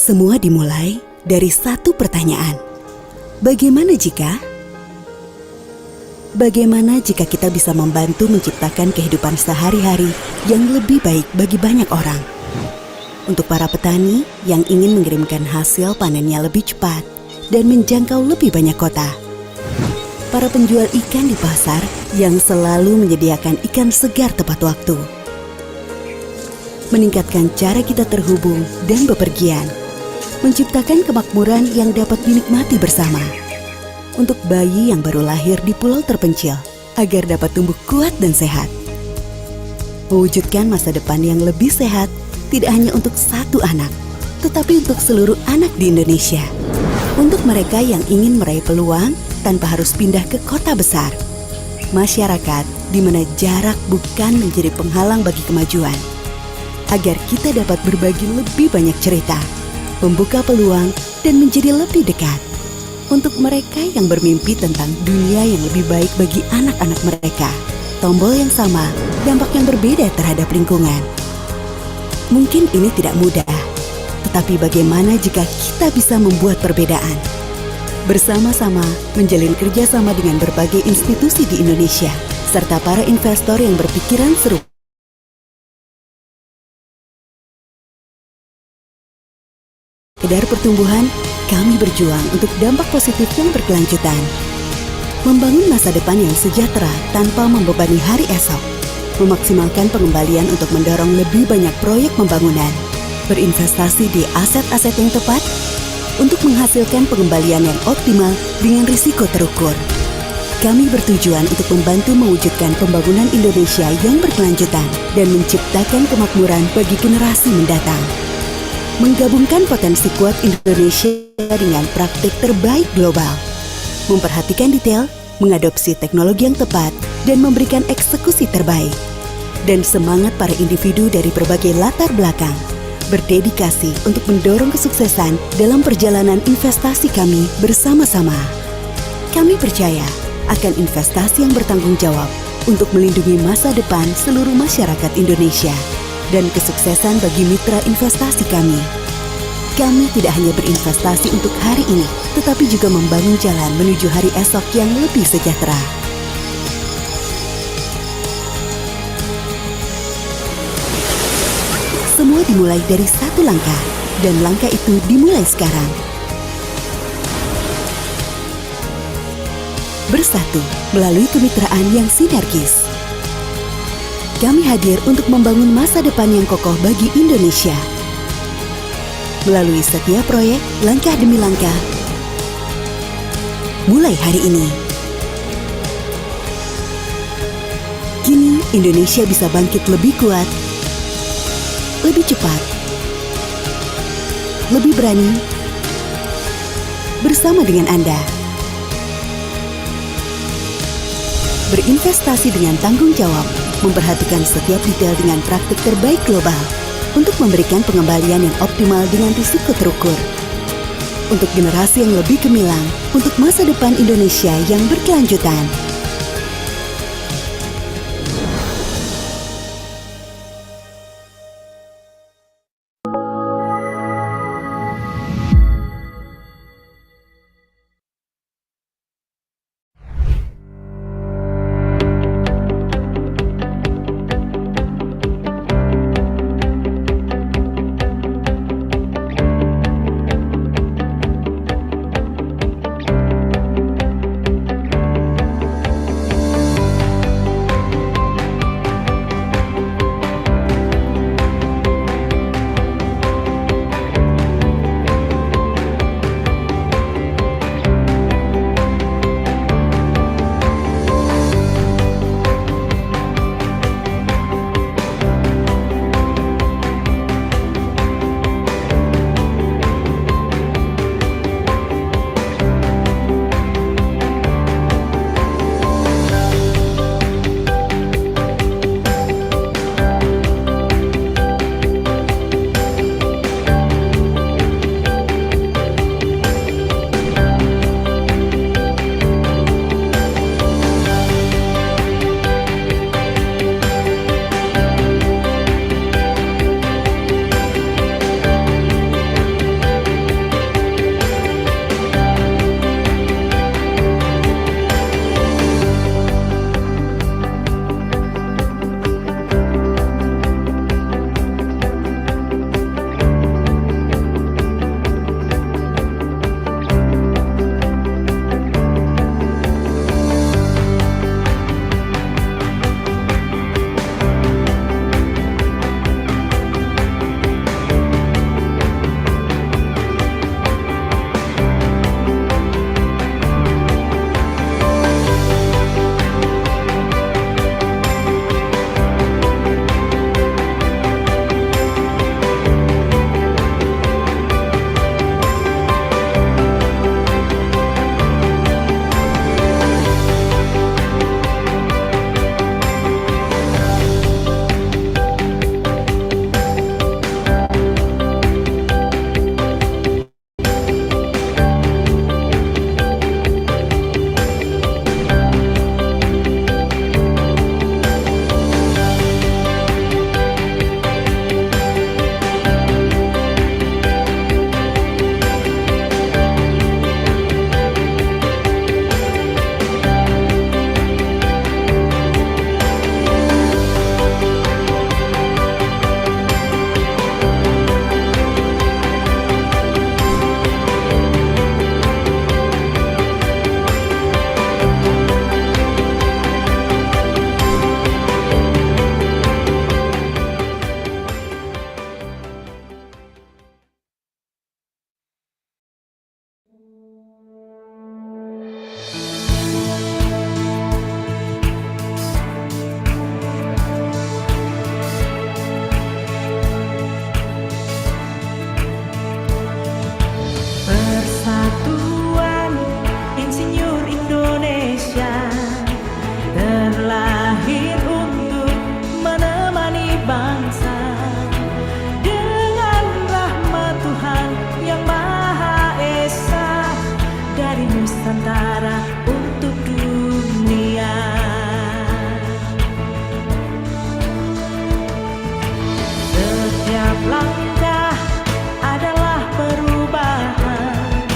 Semua dimulai dari satu pertanyaan. Bagaimana jika? Bagaimana jika kita bisa membantu menciptakan kehidupan sehari-hari yang lebih baik bagi banyak orang? Untuk para petani yang ingin mengirimkan hasil panennya lebih cepat dan menjangkau lebih banyak kota. Para penjual ikan di pasar yang selalu menyediakan ikan segar tepat waktu. Meningkatkan cara kita terhubung dan bepergian. Menciptakan kemakmuran yang dapat dinikmati bersama. Untuk bayi yang baru lahir di pulau terpencil, agar dapat tumbuh kuat dan sehat. Mewujudkan masa depan yang lebih sehat, tidak hanya untuk satu anak, tetapi untuk seluruh anak di Indonesia. Untuk mereka yang ingin meraih peluang tanpa harus pindah ke kota besar. Masyarakat di mana jarak bukan menjadi penghalang bagi kemajuan. Agar kita dapat berbagi lebih banyak cerita, membuka peluang, dan menjadi lebih dekat. Untuk mereka yang bermimpi tentang dunia yang lebih baik bagi anak-anak mereka. Tombol yang sama, dampak yang berbeda terhadap lingkungan. Mungkin ini tidak mudah, tetapi bagaimana jika kita bisa membuat perbedaan? Bersama-sama menjalin kerjasama dengan berbagai institusi di Indonesia, serta para investor yang berpikiran serupa. Sekedar pertumbuhan, kami berjuang untuk dampak positif yang berkelanjutan. Membangun masa depan yang sejahtera tanpa membebani hari esok. Memaksimalkan pengembalian untuk mendorong lebih banyak proyek pembangunan. Berinvestasi di aset-aset yang tepat untuk menghasilkan pengembalian yang optimal dengan risiko terukur. Kami bertujuan untuk membantu mewujudkan pembangunan Indonesia yang berkelanjutan dan menciptakan kemakmuran bagi generasi mendatang. Menggabungkan potensi kuat Indonesia dengan praktik terbaik global. Memperhatikan detail, mengadopsi teknologi yang tepat, dan memberikan eksekusi terbaik. Dan semangat para individu dari berbagai latar belakang. Berdedikasi untuk mendorong kesuksesan dalam perjalanan investasi kami bersama-sama. Kami percaya akan investasi yang bertanggung jawab untuk melindungi masa depan seluruh masyarakat Indonesia. Dan kesuksesan bagi mitra investasi kami. Kami tidak hanya berinvestasi untuk hari ini, tetapi juga membangun jalan menuju hari esok yang lebih sejahtera. Semua dimulai dari satu langkah, dan langkah itu dimulai sekarang. Bersatu melalui kemitraan yang sinergis. Kami hadir untuk membangun masa depan yang kokoh bagi Indonesia. Melalui setiap proyek, langkah demi langkah. Mulai hari ini. Kini Indonesia bisa bangkit lebih kuat, lebih cepat, lebih berani, bersama dengan Anda. Berinvestasi dengan tanggung jawab. Memperhatikan setiap detail dengan praktik terbaik global untuk memberikan pengembalian yang optimal dengan risiko terukur. Untuk generasi yang lebih gemilang, untuk masa depan Indonesia yang berkelanjutan. Persatuan Insinyur Indonesia terlahir untuk menemani bangsa dengan rahmat Tuhan yang Maha Esa, dari Nusantara untuk dunia. Setiap langkah adalah perubahan,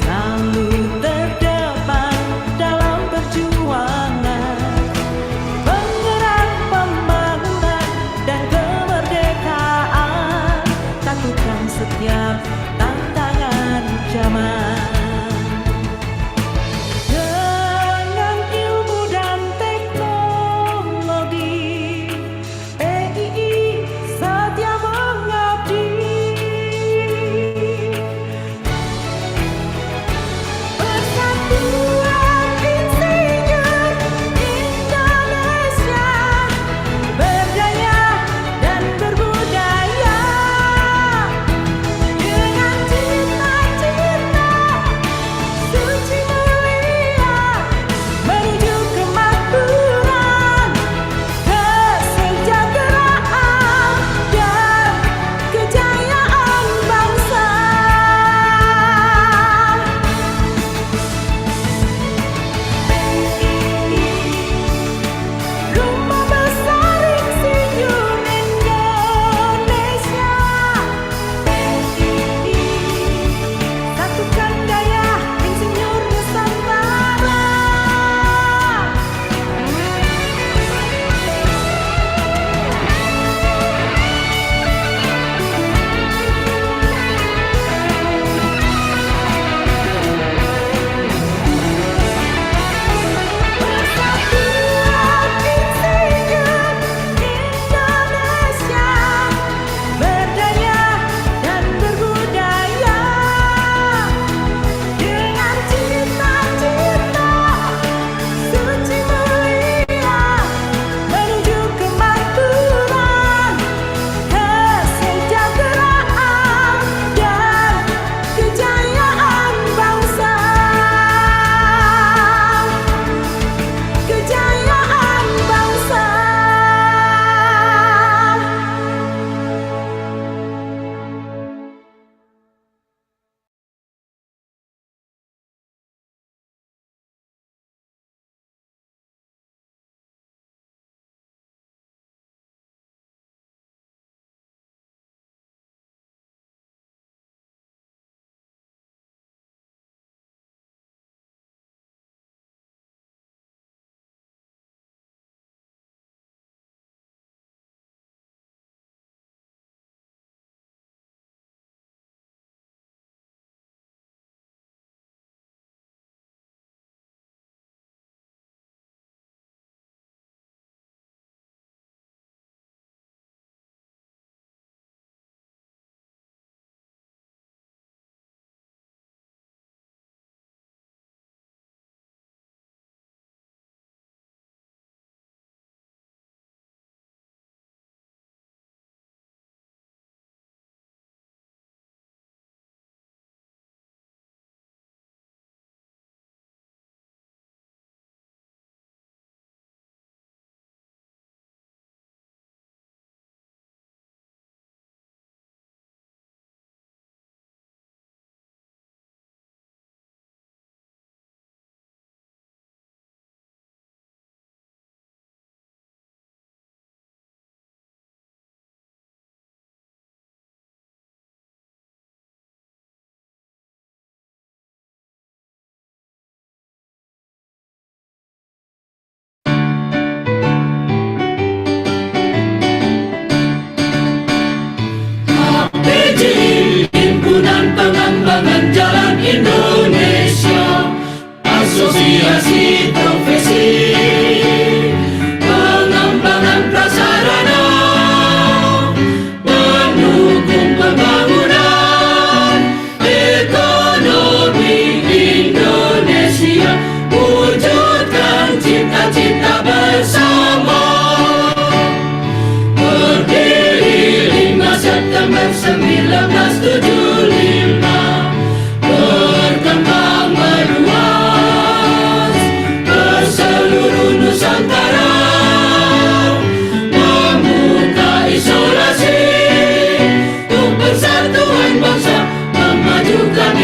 selalu terdepan dalam perjuangan, penggerak pembangunan dan kemerdekaan, takutkan setiap tantangan zaman. Dengan ilmu dan teknologi, PII setia mengabdi. Persatuan Insinyur Indonesia berdaya dan berbudaya, dengan cita-cita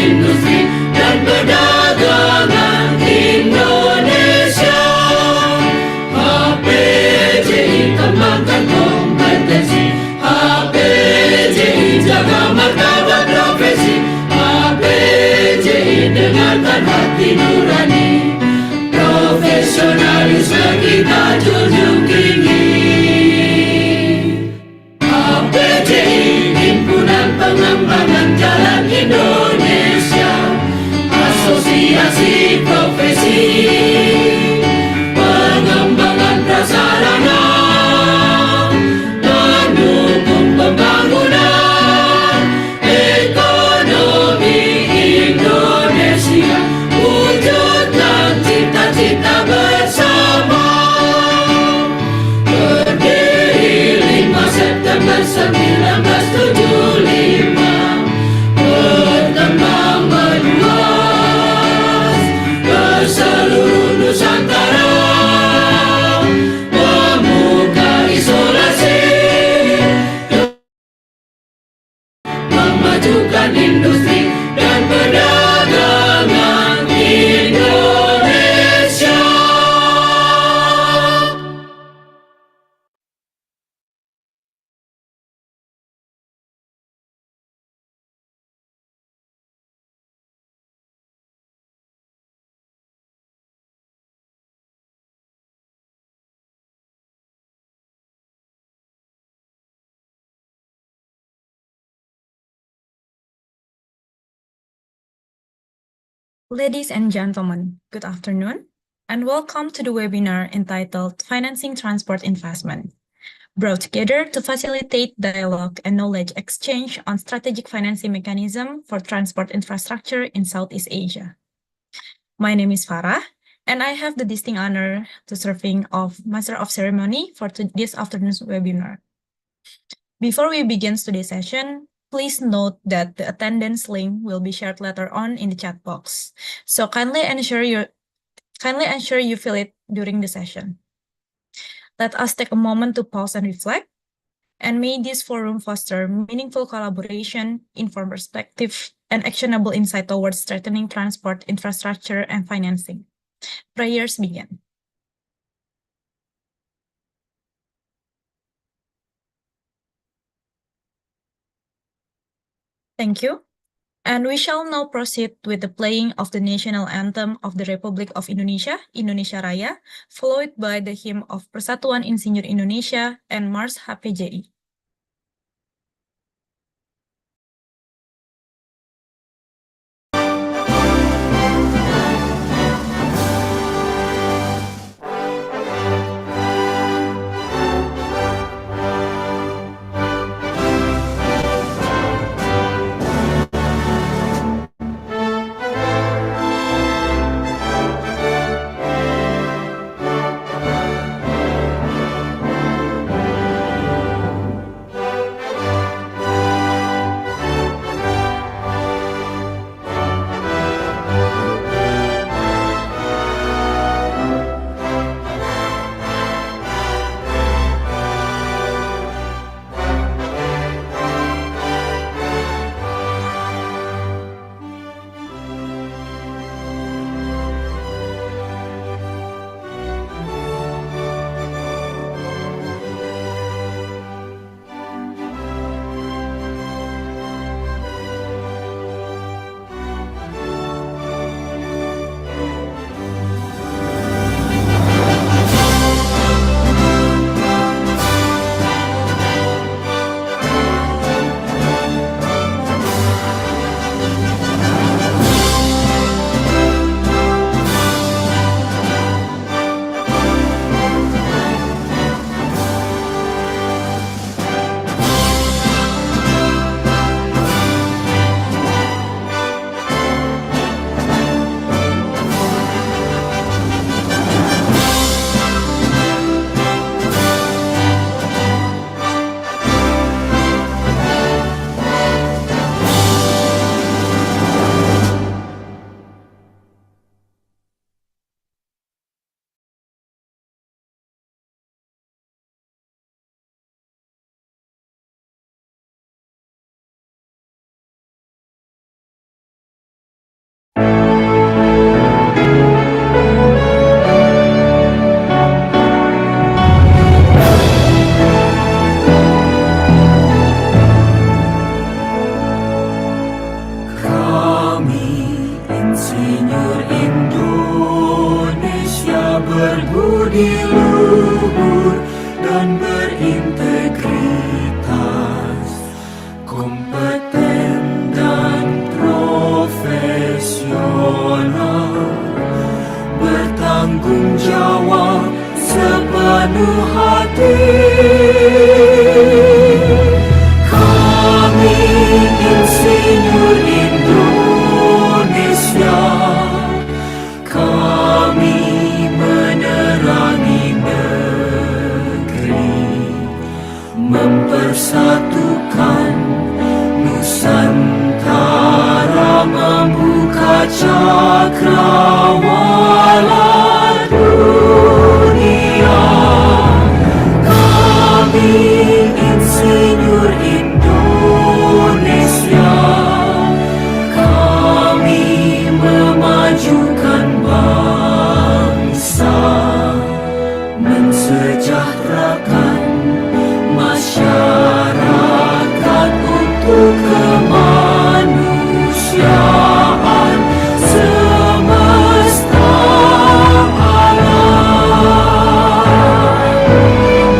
industri dan perdagangan Indonesia. HPJI kembangkan kompetensi, HPJI jaga martabat profesi, HPJI dengarkan hati nurani, profesionalisme kita junjung tinggi. HPJI Himpunan Pengembangan Jalan Indonesia, Asosiasi Profesi Pengembangan Prasarana, mendukung pembangunan ekonomi Indonesia, wujudkan cita-cita bersama. Berdiri 5 September 1975, berkembang meluas ke seluruh Nusantara, membuka isolasi, memajukan industri dan perdagangan Indonesia. Ladies and gentlemen, good afternoon, and welcome to the webinar entitled Financing Transport Investment, brought together to facilitate dialogue and knowledge exchange on strategic financing mechanism for transport infrastructure in Southeast Asia. My name is Farah, and I have the distinct honor to serving of Master of Ceremony for this afternoon's webinar. Before we begin today's session, please note that the attendance link will be shared later on in the chat box. So kindly ensure you fill it during the session. Let us take a moment to pause and reflect, and may this forum foster meaningful collaboration, informed perspective, and actionable insight towards strengthening transport infrastructure and financing. Prayers begin. Thank you. And we shall now proceed with the playing of the national anthem of the Republic of Indonesia, Indonesia Raya, followed by the hymn of Persatuan Insinyur Indonesia and Mars HPJI. sepenuh hati. Kami insinyur Indonesia, kami menerangi negeri, mempersatukan Nusantara, membuka cakrawala dunia. Kami insinyur Indonesia, kami memajukan bangsa, mensejahterakan masyarakat untuk kemanusiaan semesta alam.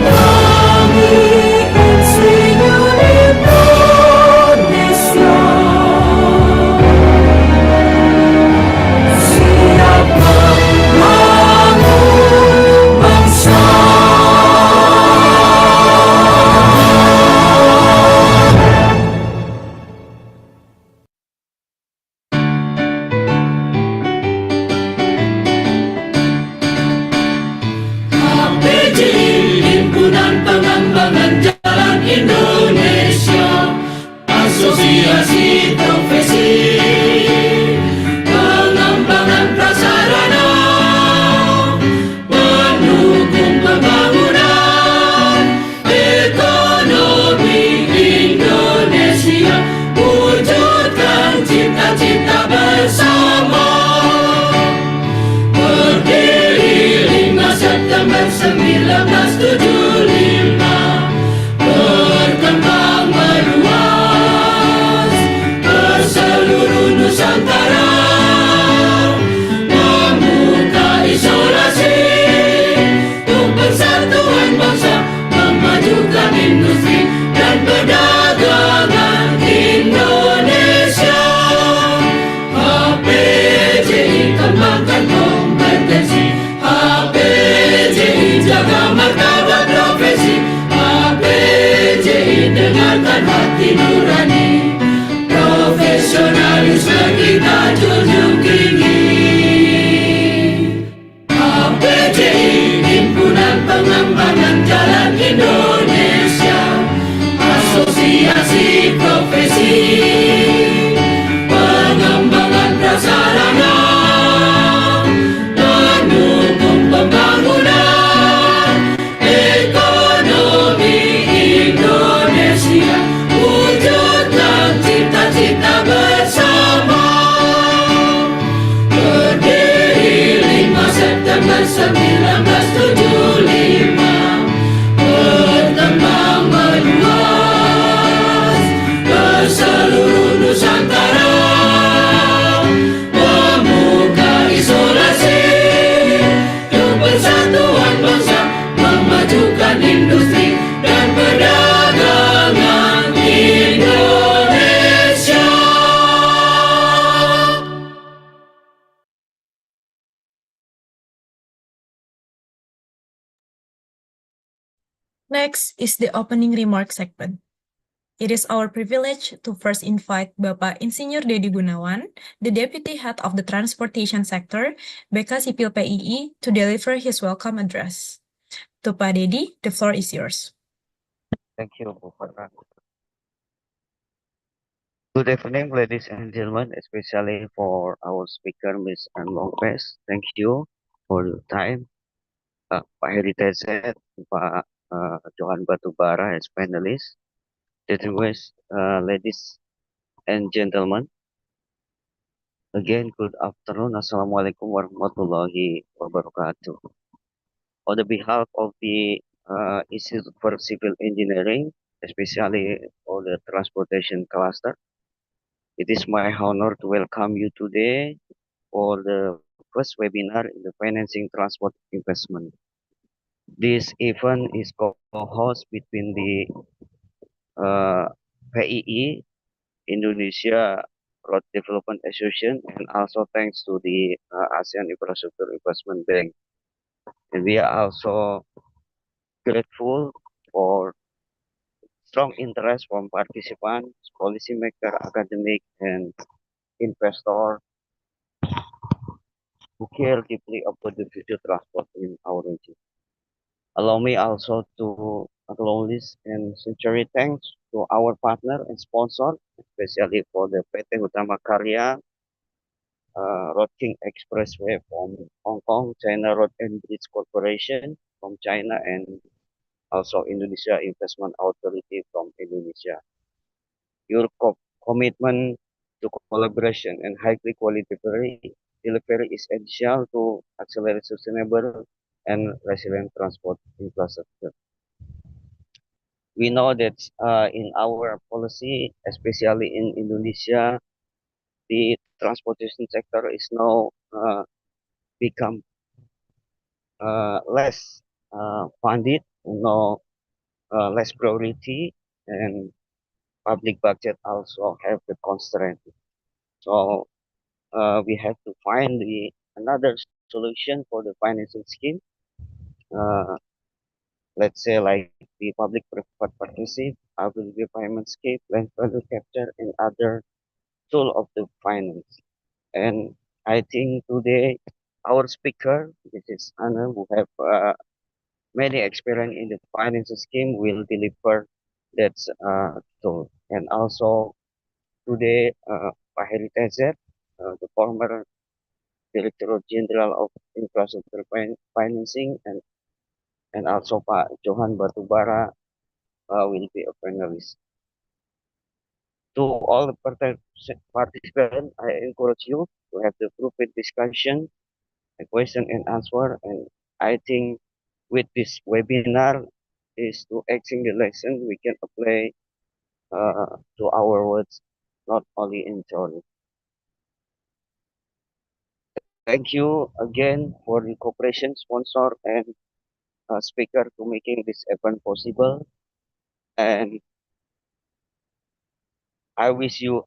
Kami insinyur Indonesia, siap membangun bangsa. HPJI, Himpunan Pengembangan Jalan Indonesia, Asosiasi Profesi Pengembangan Prasarana, mendukung pembangunan ekonomi Indonesia, wujudkan cita-cita bersama. Berdiri 5 September 1975, berkembang meluas ke seluruh Nusantara, membuka isolasi untuk persatuan bangsa, memajukan industri dan perdagangan Indonesia. HPJI kembangkan kompetensi, HPJI jaga martabat profesi, HPJI dengarkan hati nurani, profesionalisme kita junjung tinggi. HPJI, Himpunan Pengembangan Jalan Indonesia, Asosiasi Profesi Pengembangan Prasarana, mendukung pembangunan ekonomi Indonesia, wujudkan cita-cita bersama. Berdiri 5 September 1975, berkembang meluas ke seluruh Nusantara, membuka isolasi untuk persatuan bangsa, memajukan industri dan perdagangan Indonesia. Next is the opening remark segment. It is our privilege to first invite Bapak Insinyur Dedi Gunawan, the Deputy Head of the Transportation Sector, BK Sipil PII, to deliver his welcome address. To Pak Dedi, the floor is yours. Thank you, Bu Farhan. Good evening, ladies and gentlemen, especially for our speaker, Ms. Ann Lopez. Thank you for your time. Pak Heri TZ, Pak Johan Batubara as panelists. Distinguished ladies and gentlemen, again, good afternoon. Assalamualaikum warahmatullahi wabarakatuh. On the behalf of the Institute for Civil Engineering, especially for the transportation cluster, it is my honor to welcome you today for the first webinar in the financing transport investment. This event is co-host between the PII, Indonesia Road Development Association, and also thanks to the ASEAN Infrastructure Investment Bank. And we are also grateful for strong interest from participants, policymaker, academic, and investor who care deeply about the future transport in our region. Allow me also to acknowledge and sincere thanks to our partner and sponsor, especially for the PT Utama Karya, Road King Expressway from Hong Kong, China Road and Bridge Corporation from China, and also Indonesia Investment Authority from Indonesia. Your commitment to collaboration and high quality delivery is essential to accelerate sustainable and resilient transport infrastructure. We know that in our policy, especially in Indonesia, the transportation sector is now become less funded, no less priority, and public budget also have the constraint. So we have to find another solution for the financing scheme. Uh, let's say like the public-private partnership, ability payment scheme, land value capture, and other tool of the finance. And I think today our speaker, this is Anna, who have many experience in the financial scheme, will deliver that tool. And also today, Pak Heri Tezer, the former Director General of Infrastructure Financing, and also Pak Johan Batubara will be a panelist. To all the participants, I encourage you to have the fruitful discussion, a question and answer, and I think with this webinar is to exchange the lesson we can apply to our words, not only in theory. Thank you again for the cooperation sponsor and speaker to making this event possible. And I wish you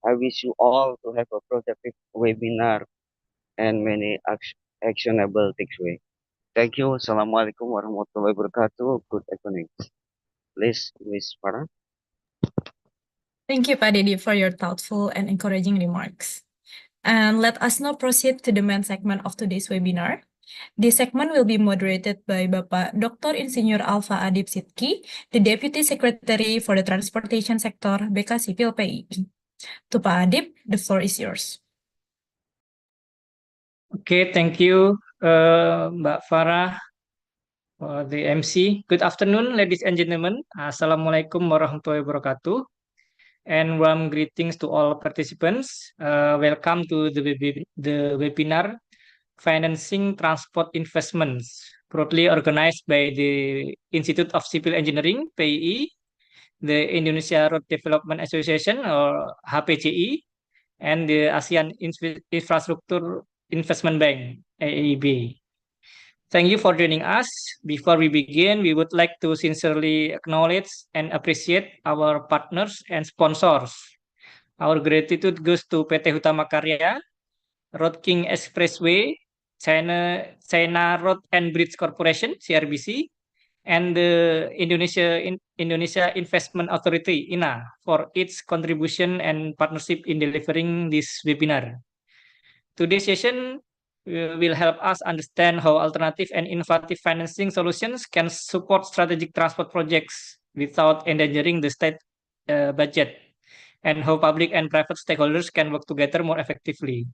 I wish you all to have a productive webinar and many actionable takeaway. Thank you. Assalamualaikum warahmatullahi wabarakatuh. Good evening. Please, Miss Farah. Thank you, Pak Dedi, for your thoughtful and encouraging remarks. And let us now proceed to the main segment of today's webinar. This segment will be moderated by Bapak Dr. Insinyur Alfa Adib Sidki, the Deputy Secretary for the Transportation Sector, BK Sipil PII. To Pak Adib, the floor is yours. Okay, thank you, Mbak Farah, for the MC. Good afternoon, ladies and gentlemen. Assalamualaikum warahmatullahi wabarakatuh. And warm greetings to all participants. Welcome to the webinar Financing Transport Investments, proudly organized by the Institute of Civil Engineering, PII, the Indonesia Road Development Association, or HPCI, and the ASEAN Infrastructure Investment Bank, AIIB. Thank you for joining us. Before we begin, we would like to sincerely acknowledge and appreciate our partners and sponsors. Our gratitude goes to PT Hutama Karya, Road King Expressway, China Road and Bridge Corporation, CRBC, and the Indonesia Investment Authority, INA, for its contribution and partnership in delivering this webinar. Today's session will help us understand how alternative and innovative financing solutions can support strategic transport projects without endangering the state budget, and how public and private stakeholders can work together more effectively.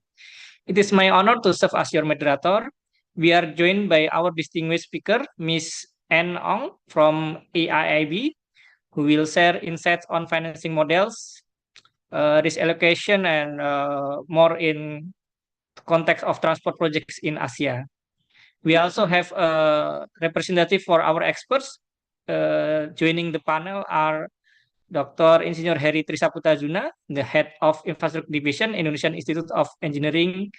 It is my honor to serve as your moderator. We are joined by our distinguished speaker, Ms. Ann Ong from AIIB, who will share insights on financing models, risk allocation, and more in context of transport projects in Asia. We also have a representative for our experts. Joining the panel are Dr. Insinyur Heri Trisaputra Juna, the Head of Infrastructure Division, Indonesian Institute of Engineering,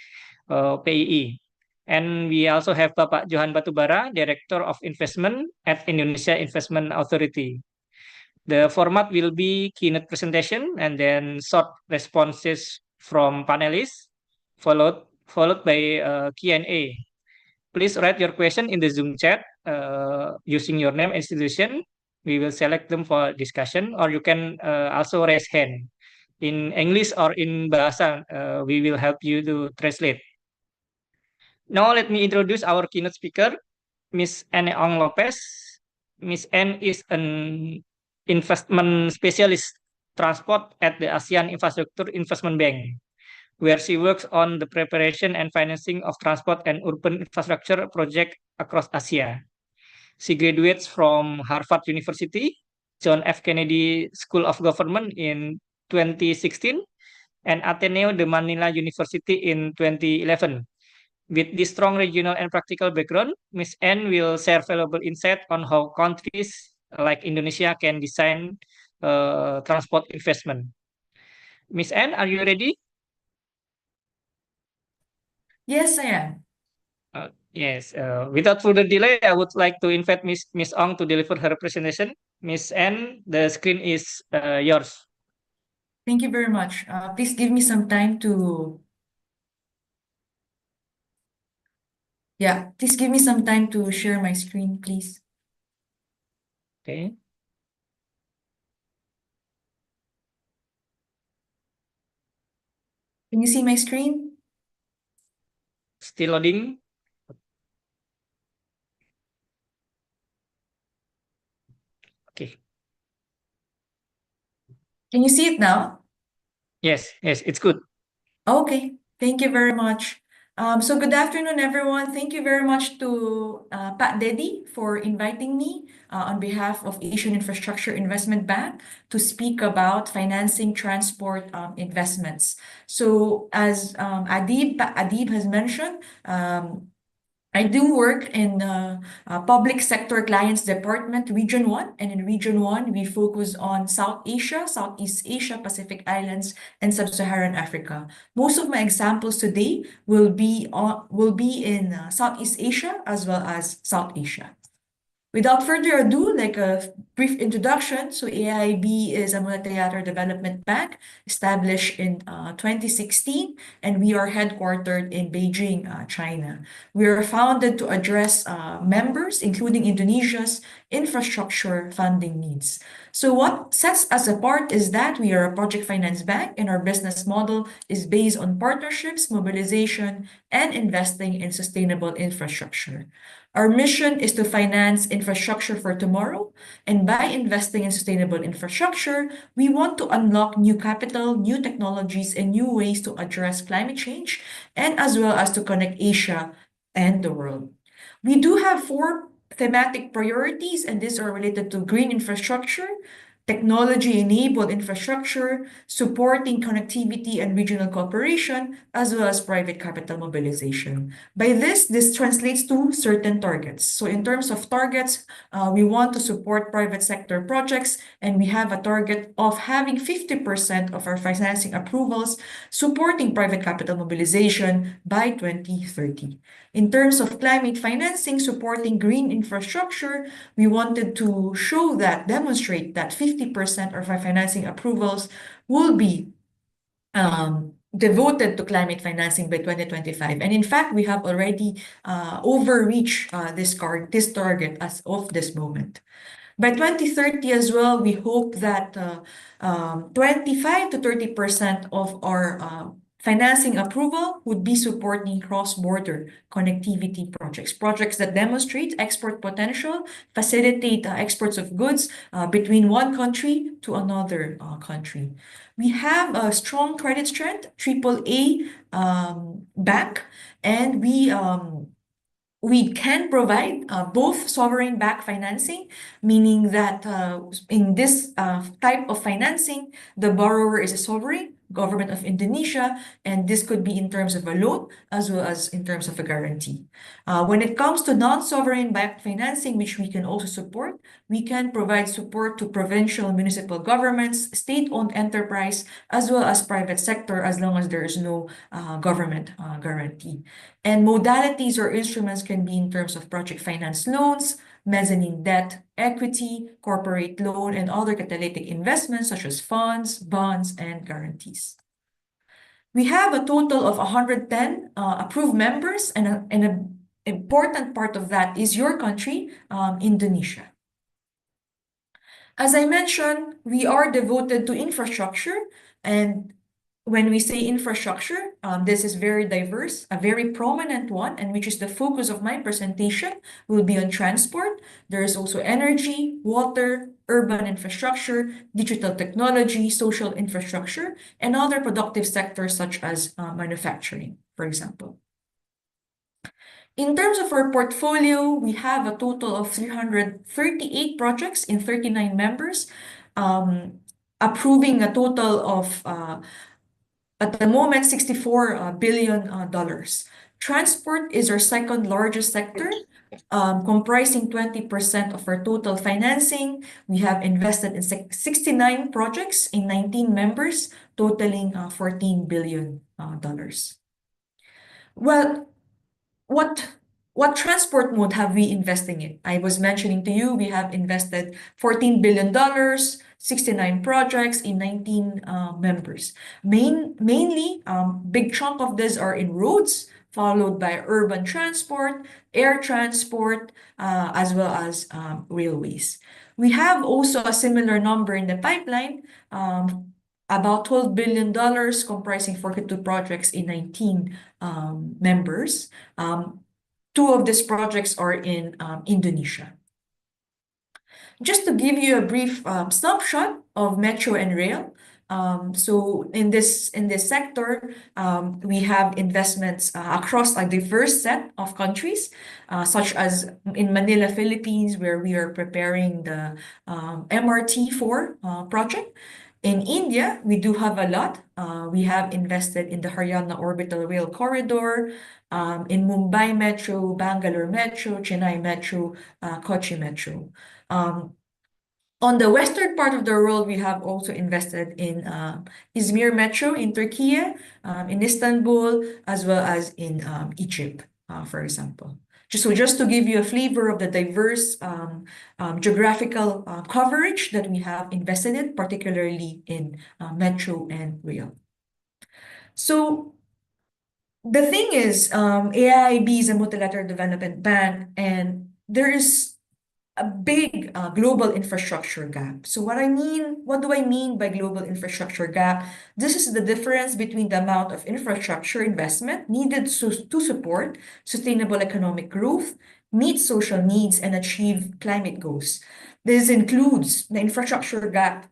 PII. And we also have Bapak Johan Batubara, Director of Investment at Indonesia Investment Authority. The format will be keynote presentation and then short responses from panelists, followed by Q&A. Please write your question in the Zoom chat using your name and institution. We will select them for discussion, or you can also raise hand in English or in Bahasa. We will help you to translate. Now let me introduce our keynote speaker, Miss Anne Ong Lopez. Miss Anne is an investment specialist transport at the ASEAN Infrastructure Investment Bank, where she works on the preparation and financing of transport and urban infrastructure projects across Asia. She graduates from Harvard University, John F. Kennedy School of Government in 2016, and Ateneo de Manila University in 2011. With this strong regional and practical background, Ms. N will share valuable insight on how countries like Indonesia can design transport investment. Ms. N, are you ready? Yes, I am. Yes. Without further delay, I would like to invite Miss Ong to deliver her presentation. Miss N, the screen is yours. Thank you very much. Please give me some time to, please give me some time to share my screen, please. Okay. Can you see my screen? Still loading. Okay. Can you see it now? Yes, it's good. Okay, thank you very much. So good afternoon, everyone. Thank you very much to Pat Dedi for inviting me on behalf of Asian Infrastructure Investment Bank to speak about financing transport investments. So as Adib has mentioned, I do work in public sector clients department, Region 1. And in Region 1, we focus on South Asia, Southeast Asia, Pacific Islands, and Sub-Saharan Africa. Most of my examples today will be in Southeast Asia as well as South Asia. Without further ado, like a brief introduction, so AIB is a multilateral development bank established in 2016, and we are headquartered in Beijing, China. We are founded to address members, including Indonesia's infrastructure funding needs. So what sets us apart is that we are a project finance bank, and our business model is based on partnerships, mobilization, and investing in sustainable infrastructure. Our mission is to finance infrastructure for tomorrow, and by investing in sustainable infrastructure, we want to unlock new capital, new technologies, and new ways to address climate change, and as well as to connect Asia and the world. We do have 4 thematic priorities, and these are related to green infrastructure, technology-enabled infrastructure, supporting connectivity and regional cooperation, as well as private capital mobilization. By this translates to certain targets. So in terms of targets, we want to support private sector projects, and we have a target of having 50% of our financing approvals supporting private capital mobilization by 2030. In terms of climate financing, supporting green infrastructure, we wanted to demonstrate that 50% of our financing approvals will be devoted to climate financing by 2025. And in fact, we have already overreached this target as of this moment. By 2030 as well, we hope that 25 to 30% of our financing approval would be supporting cross-border connectivity projects that demonstrate export potential, facilitate exports of goods between one country to another country. We have a strong credit strength, AAA bank, and we can provide both sovereign-backed financing, meaning that in this type of financing, the borrower is a sovereign, government of Indonesia, and this could be in terms of a loan as well as in terms of a guarantee. When it comes to non-sovereign backed financing, which we can also support, we can provide support to provincial and municipal governments, state-owned enterprise, as well as private sector, as long as there is no government guarantee. And modalities or instruments can be in terms of project finance loans, mezzanine debt, equity, corporate loan, and other catalytic investments such as funds, bonds, and guarantees. We have a total of 110 approved members and important part of that is your country, Indonesia. As I mentioned, we are devoted to infrastructure, and when we say infrastructure, this is very diverse. A very prominent one, and which is the focus of my presentation, will be on transport. There is also energy, water, urban infrastructure, digital technology, social infrastructure, and other productive sectors such as manufacturing, for example. In terms of our portfolio, we have a total of 338 projects in 39 members, approving a total of, at the moment, $64 billion. Transport is our second largest sector, comprising 20% of our total financing. We have invested in 69 projects in 19 members, totaling $14 billion. Well, what transport mode have we investing in? I was mentioning to you, we have invested $14 billion, 69 projects in 19 members. Mainly, big chunk of this are in roads, followed by urban transport, air transport, as well as railways. We have also a similar number in the pipeline, about $12 billion, comprising 42 projects in 19 members. Two of these projects are in Indonesia. Just to give you a brief snapshot of metro and rail. So in this sector, we have investments across a diverse set of countries, such as in Manila, Philippines, where we are preparing the MRT4 project. In India, we do have a lot. We have invested in the Haryana Orbital Rail Corridor, in Mumbai Metro, Bangalore Metro, Chennai Metro, Kochi Metro. On the western part of the world, we have also invested in Izmir Metro in Turkey, in Istanbul, as well as in Egypt, for example. Just to give you a flavor of the diverse geographical coverage that we have invested in, particularly in metro and rail. So the thing is, AIIB is a multilateral development bank, and there is a big global infrastructure gap. So what do I mean by global infrastructure gap? This is the difference between the amount of infrastructure investment needed to support sustainable economic growth, meet social needs, and achieve climate goals. This includes the infrastructure gap,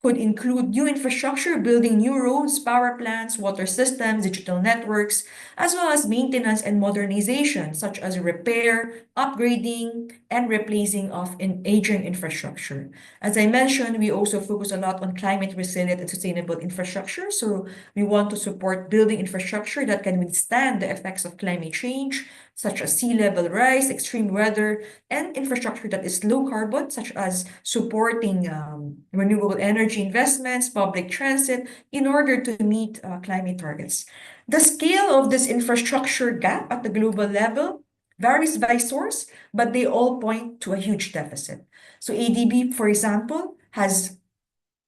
could include new infrastructure, building new roads, power plants, water systems, digital networks, as well as maintenance and modernization, such as repair, upgrading, and replacing of aging infrastructure. As I mentioned, we also focus a lot on climate resilient and sustainable infrastructure. So we want to support building infrastructure that can withstand the effects of climate change, such as sea level rise, extreme weather, and infrastructure that is low carbon, such as supporting renewable energy investments, public transit, in order to meet climate targets. The scale of this infrastructure gap at the global level varies by source, but they all point to a huge deficit. So ADB, for example, has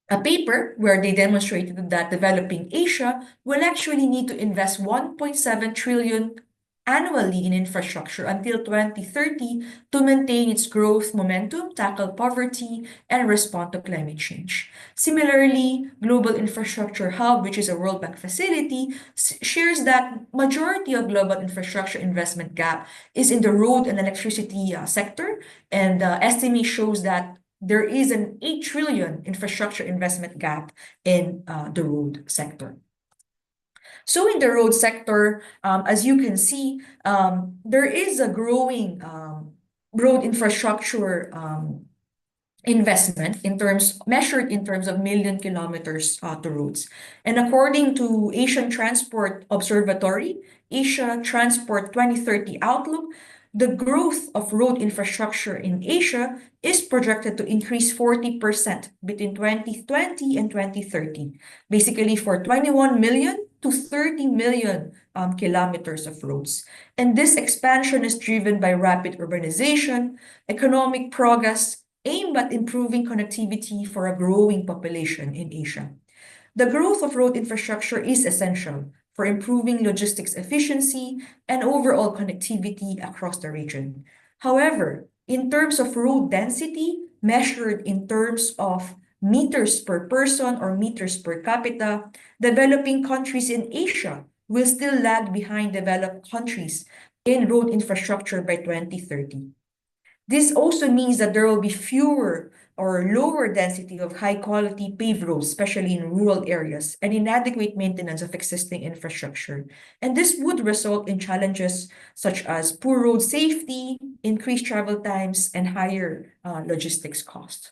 a paper where they demonstrated that developing Asia will actually need to invest 1.7 trillion annually in infrastructure until 2030 to maintain its growth momentum, tackle poverty, and respond to climate change. Similarly, Global Infrastructure Hub, which is a World Bank facility, shares that majority of global infrastructure investment gap is in the road and electricity sector, and estimate shows that there is an 8 trillion infrastructure investment gap in the road sector. So in the road sector, as you can see, there is a growing road infrastructure investment measured in terms of million kilometers to roads. And according to Asian Transport Observatory, Asia Transport 2030 Outlook, the growth of road infrastructure in Asia is projected to increase 40% between 2020 and 2030, basically for 21 million to 30 million kilometers of roads. And this expansion is driven by rapid urbanization, economic progress, aimed at improving connectivity for a growing population in Asia. The growth of road infrastructure is essential for improving logistics efficiency and overall connectivity across the region. However, in terms of road density, measured in terms of meters per person or meters per capita, developing countries in Asia will still lag behind developed countries in road infrastructure by 2030. This also means that there will be fewer or lower density of high quality paved roads, especially in rural areas, and inadequate maintenance of existing infrastructure. And this would result in challenges such as poor road safety, increased travel times, and higher logistics costs.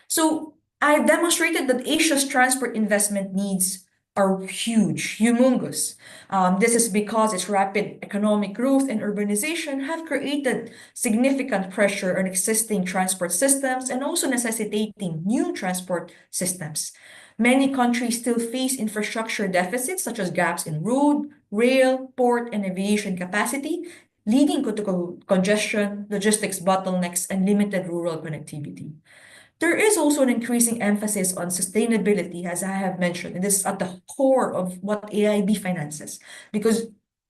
So I've demonstrated that Asia's transport investment needs are huge, humongous. This is because its rapid economic growth and urbanization have created significant pressure on existing transport systems and also necessitating new transport systems. Many countries still face infrastructure deficits, such as gaps in road, rail, port, and aviation capacity, leading to congestion, logistics bottlenecks, and limited rural connectivity. There is also an increasing emphasis on sustainability, as I have mentioned, and this is at the core of what AIB finances. Because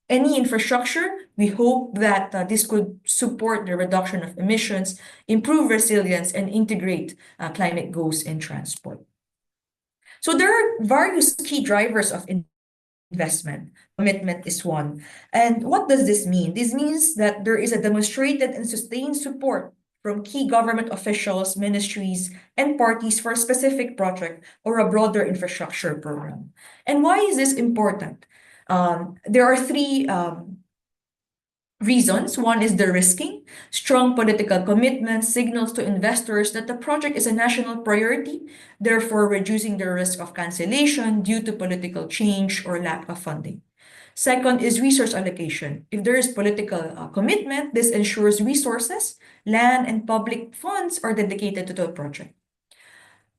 any infrastructure, we hope that this could support the reduction of emissions, improve resilience, and integrate climate goals in transport. So there are various key drivers of investment. Commitment is one. And what does this mean? This means that there is a demonstrated and sustained support from key government officials, ministries, and parties for a specific project or a broader infrastructure program. And why is this important? There are three reasons. One is the risking. Strong political commitment signals to investors that the project is a national priority, therefore reducing the risk of cancellation due to political change or lack of funding. Second is resource allocation. If there is political commitment, this ensures resources, land, and public funds are dedicated to the project.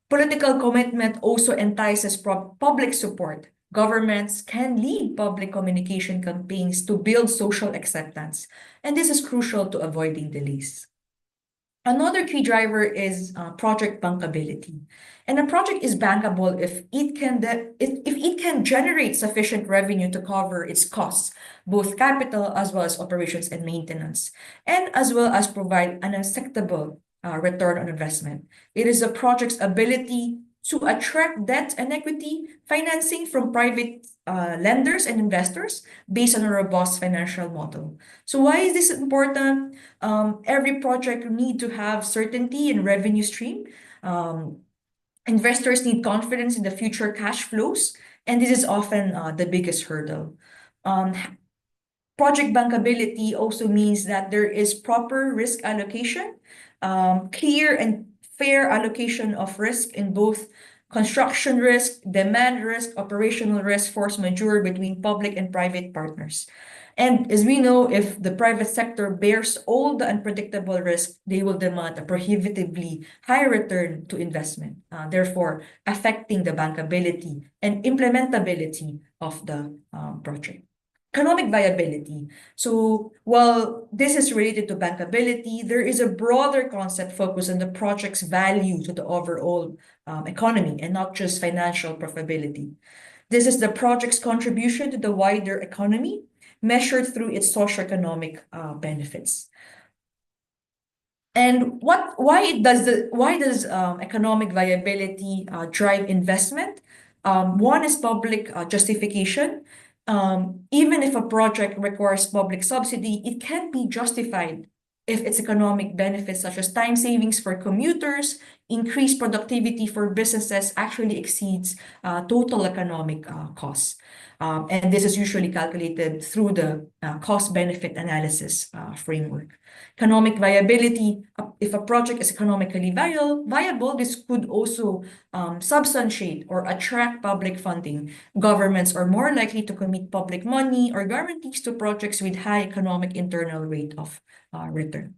Political commitment also entices public support. Governments can lead public communication campaigns to build social acceptance, and this is crucial to avoiding delays. Another key driver is project bankability. And a project is bankable if it can generate sufficient revenue to cover its costs, both capital as well as operations and maintenance, and as well as provide an acceptable return on investment. It is a project's ability to attract debt and equity financing from private lenders and investors based on a robust financial model. So why is this important? Every project need to have certainty in revenue stream. Investors need confidence in the future cash flows, and this is often the biggest hurdle. Project bankability also means that there is proper risk allocation, clear and fair allocation of risk in both construction risk, demand risk, operational risk, force majeure between public and private partners. And as we know, if the private sector bears all the unpredictable risk, they will demand a prohibitively high return to investment, therefore affecting the bankability and implementability of the project. Economic viability. So while this is related to bankability, there is a broader concept focused on the project's value to the overall economy and not just financial profitability. This is the project's contribution to the wider economy measured through its socioeconomic benefits. And why does economic viability drive investment? One is public justification. Even if a project requires public subsidy, it can be justified if its economic benefits such as time savings for commuters, increased productivity for businesses actually exceeds total economic costs. And this is usually calculated through the cost-benefit analysis framework. Economic viability, if a project is economically viable, this could also substantiate or attract public funding. Governments are more likely to commit public money or guarantees to projects with high economic internal rate of return.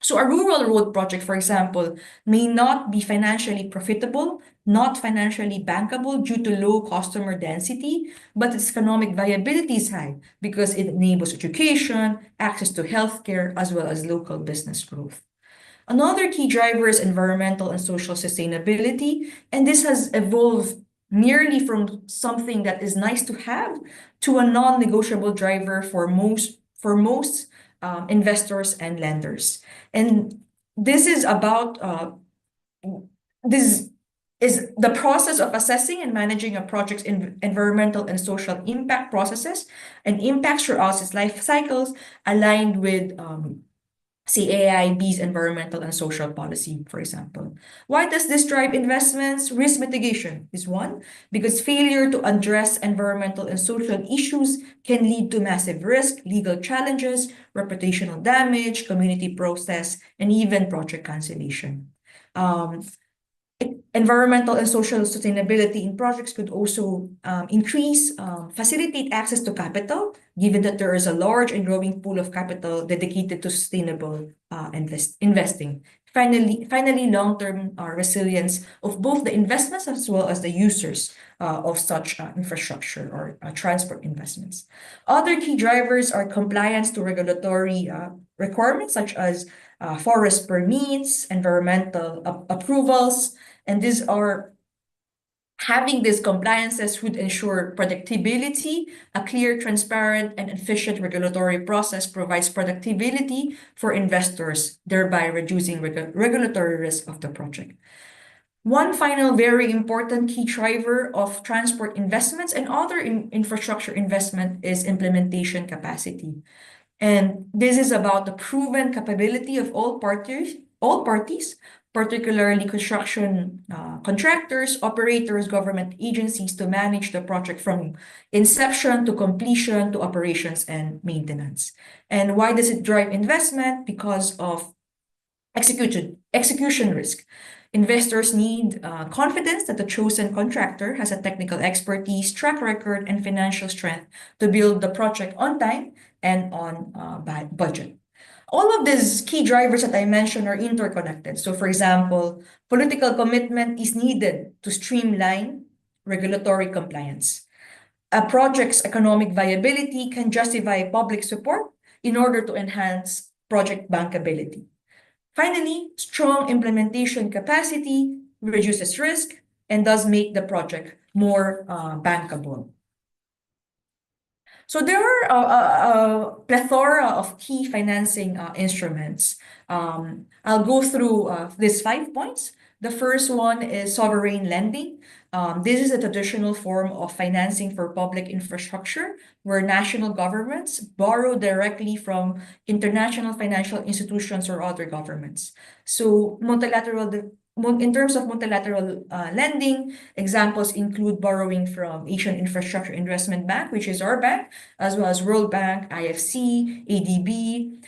So a rural road project, for example, may not be financially profitable, not financially bankable due to low customer density, but its economic viability is high because it enables education, access to healthcare, as well as local business growth. Another key driver is environmental and social sustainability, and this has evolved merely from something that is nice to have to a non-negotiable driver for most investors and lenders. And this is about this is the process of assessing and managing a project's environmental and social impact processes and impacts throughout its life cycles aligned with say AIIB's environmental and social policy, for example. Why does this drive investments? Risk mitigation is one, because failure to address environmental and social issues can lead to massive risk, legal challenges, reputational damage, community process, and even project cancellation. Environmental and social sustainability in projects could also facilitate access to capital, given that there is a large and growing pool of capital dedicated to sustainable investing. Finally, long-term resilience of both the investments as well as the users of such infrastructure or transport investments. Other key drivers are compliance to regulatory requirements such as forest permits, environmental approvals, and having these compliances would ensure predictability. A clear, transparent, and efficient regulatory process provides predictability for investors, thereby reducing regulatory risk of the project. One final very important key driver of transport investments and other infrastructure investment is implementation capacity. And this is about the proven capability of all parties, particularly construction contractors, operators, government agencies, to manage the project from inception to completion to operations and maintenance. And why does it drive investment? Because of execution risk. Investors need confidence that the chosen contractor has a technical expertise, track record, and financial strength to build the project on time and on budget. All of these key drivers that I mentioned are interconnected. So, for example, political commitment is needed to streamline regulatory compliance. A project's economic viability can justify public support in order to enhance project bankability. Finally, strong implementation capacity reduces risk and does make the project more bankable. So there are a plethora of key financing instruments. I'll go through these 5 points. The first one is sovereign lending. This is a traditional form of financing for public infrastructure where national governments borrow directly from international financial institutions or other governments. So in terms of multilateral lending, examples include borrowing from Asian Infrastructure Investment Bank, which is our bank, as well as World Bank, IFC, ADB.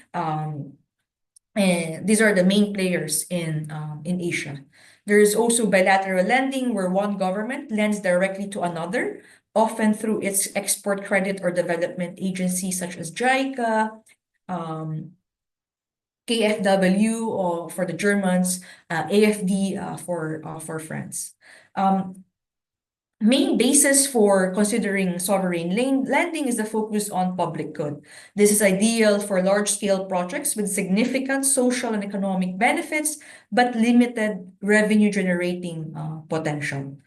And these are the main players in Asia. There is also bilateral lending where one government lends directly to another, often through its export credit or development agencies such as JICA, KfW or for the Germans, AFD for France. Main basis for considering sovereign lending is the focus on public good. This is ideal for large-scale projects with significant social and economic benefits, but limited revenue-generating potential.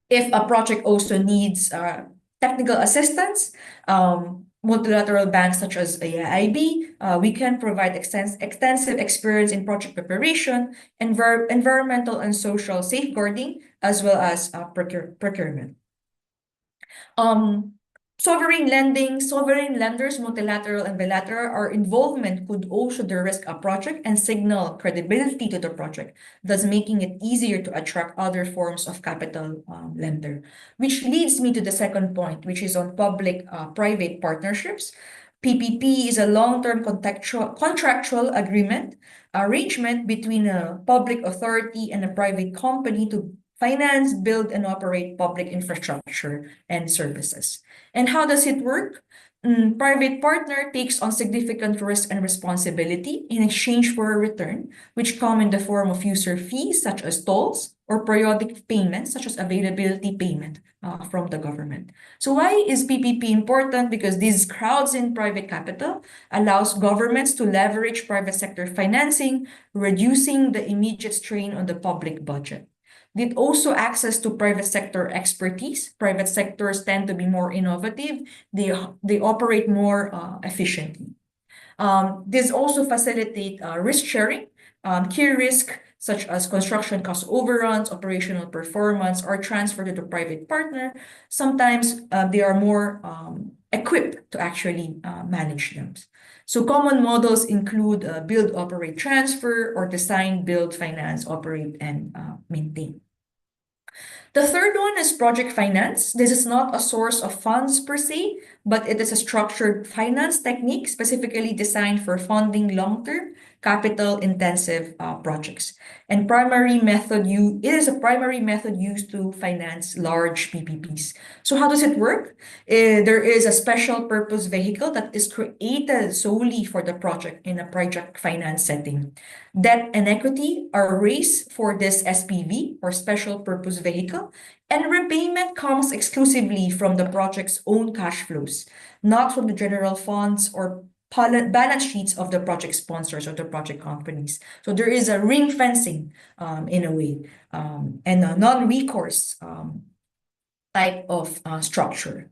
If a project also needs technical assistance, multilateral banks such as AIIB, we can provide extensive experience in project preparation, environmental and social safeguarding, as well as procurement. Sovereign lenders, multilateral and bilateral, our involvement could also de-risk a project and signal credibility to the project, thus making it easier to attract other forms of capital lender. Which leads me to the second point, which is on public-private partnerships. PPP is a long-term contractual arrangement between a public authority and a private company to finance, build, and operate public infrastructure and services. And how does it work? Private partner takes on significant risk and responsibility in exchange for a return, which come in the form of user fees such as tolls or periodic payments such as availability payment from the government. So why is PPP important? Because these crowds in private capital allows governments to leverage private sector financing, reducing the immediate strain on the public budget. It also access to private sector expertise. Private sectors tend to be more innovative. They operate more efficiently. This also facilitate risk sharing. Key risk such as construction cost overruns, operational performance are transferred to the private partner. Sometimes they are more equipped to actually manage them. So common models include build, operate, transfer, or design, build, finance, operate, and maintain. The third one is project finance. This is not a source of funds per se, but it is a structured finance technique specifically designed for funding long-term, capital-intensive projects. And it is a primary method used to finance large PPPs. So how does it work? There is a special purpose vehicle that is created solely for the project in a project finance setting. Debt and equity are raised for this SPV or special purpose vehicle, and repayment comes exclusively from the project's own cash flows, not from the general funds or balance sheets of the project sponsors or the project companies. So there is a ring fencing in a way, and a non-recourse type of structure.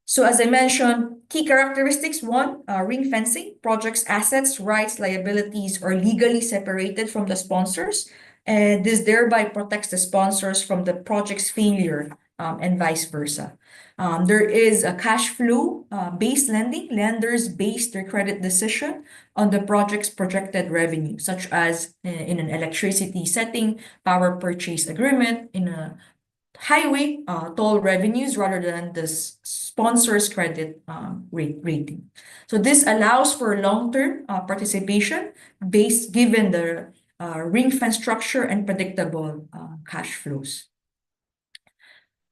So as I mentioned, key characteristics: one, ring fencing. Projects' assets, rights, liabilities are legally separated from the sponsors, and this thereby protects the sponsors from the project's failure, and vice versa. There is a cash flow based lending. Lenders base their credit decision on the project's projected revenue, such as in an electricity setting, power purchase agreement, in a highway toll revenues rather than the sponsor's credit rating. So this allows for long-term participation based given the ring fence structure and predictable cash flows.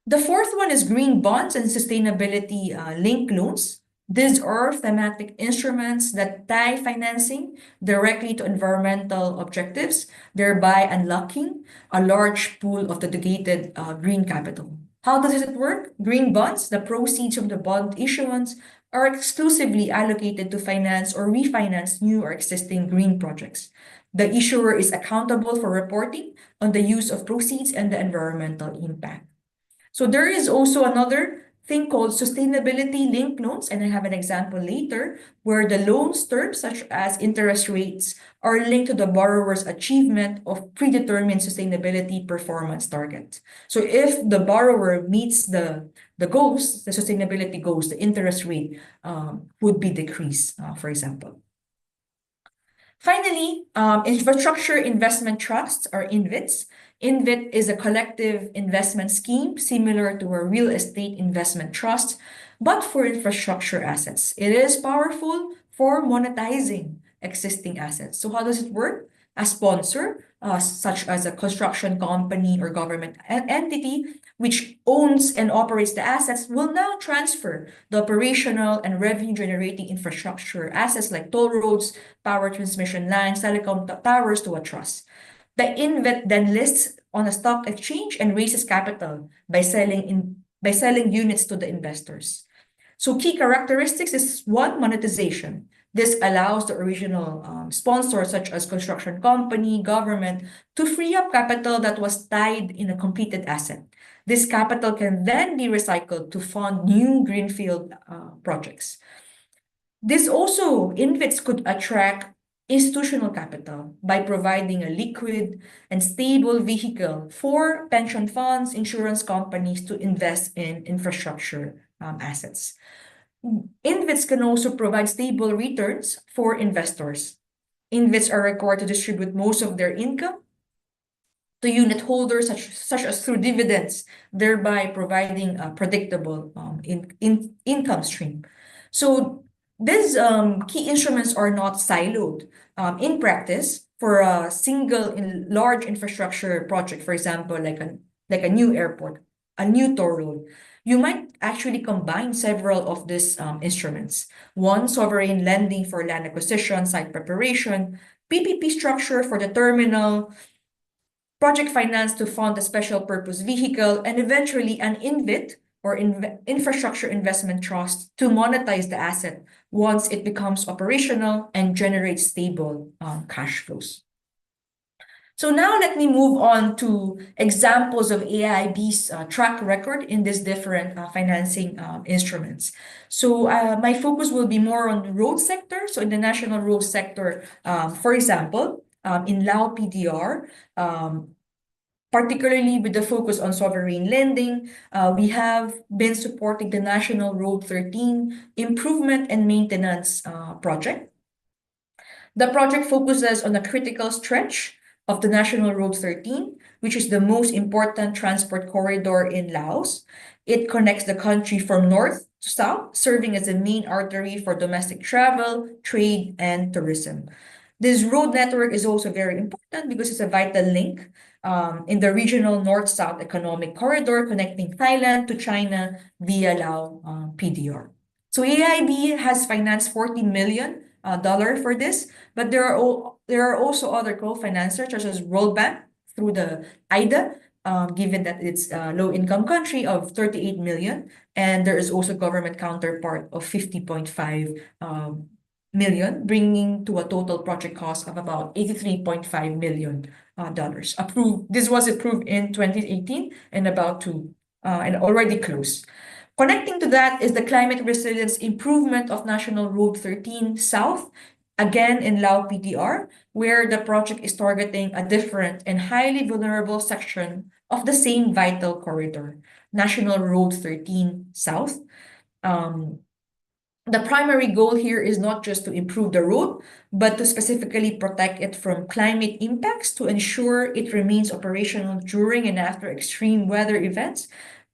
The fourth one is green bonds and sustainability linked loans. These are thematic instruments that tie financing directly to environmental objectives, thereby unlocking a large pool of dedicated green capital. How does it work? Green bonds, the proceeds from the bond issuance, are exclusively allocated to finance or refinance new or existing green projects. The issuer is accountable for reporting on the use of proceeds and the environmental impact. So there is also another thing called sustainability linked loans, and I have an example later, where the loans terms such as interest rates are linked to the borrower's achievement of predetermined sustainability performance targets. So if the borrower meets the goals, the sustainability goals, the interest rate would be decreased, for example. Finally, infrastructure investment trusts or INVITs. INVIT is a collective investment scheme similar to a real estate investment trust, but for infrastructure assets. It is powerful for monetizing existing assets. So how does it work? A sponsor, such as a construction company or government entity, which owns and operates the assets, will now transfer the operational and revenue-generating infrastructure assets like toll roads, power transmission lines, telecom towers to a trust. The INVIT then lists on a stock exchange and raises capital by selling units to the investors. So key characteristics is one, monetization. This allows the original sponsor, such as construction company, government, to free up capital that was tied in a completed asset. This capital can then be recycled to fund new greenfield projects. This also, INVITs could attract institutional capital by providing a liquid and stable vehicle for pension funds, insurance companies to invest in infrastructure assets. INVITs can also provide stable returns for investors. INVITs are required to distribute most of their income to unit holders, such as through dividends, thereby providing a predictable income stream. So these key instruments are not siloed. In practice, for a single large infrastructure project, for example, like a new airport, a new toll road, you might actually combine several of these instruments. One, sovereign lending for land acquisition, site preparation, PPP structure for the terminal, project finance to fund a special purpose vehicle, and eventually an INVIT or infrastructure investment trust to monetize the asset once it becomes operational and generates stable cash flows. So now let me move on to examples of AIB's track record in these different financing instruments. So my focus will be more on the road sector. So in the national road sector, for example, in Lao PDR, particularly with the focus on sovereign lending, we have been supporting the National Road 13 Improvement and Maintenance project. The project focuses on a critical stretch of the National Road 13, which is the most important transport corridor in Laos. It connects the country from north to south, serving as a main artery for domestic travel, trade, and tourism. This road network is also very important because it's a vital link in the regional north-south economic corridor connecting Thailand to China via Lao PDR. So AIB has financed $40 million for this, but there are also other co-financers such as World Bank through the IDA, given that it's a low-income country of 38 million, and there is also government counterpart of 50.5 million, bringing to a total project cost of about $83.5 million dollars. This was approved in 2018 and and already closed. Connecting to that is the climate resilience improvement of National Road 13 South, again in Lao PDR, where the project is targeting a different and highly vulnerable section of the same vital corridor, National Road 13 South. The primary goal here is not just to improve the road, but to specifically protect it from climate impacts to ensure it remains operational during and after extreme weather events,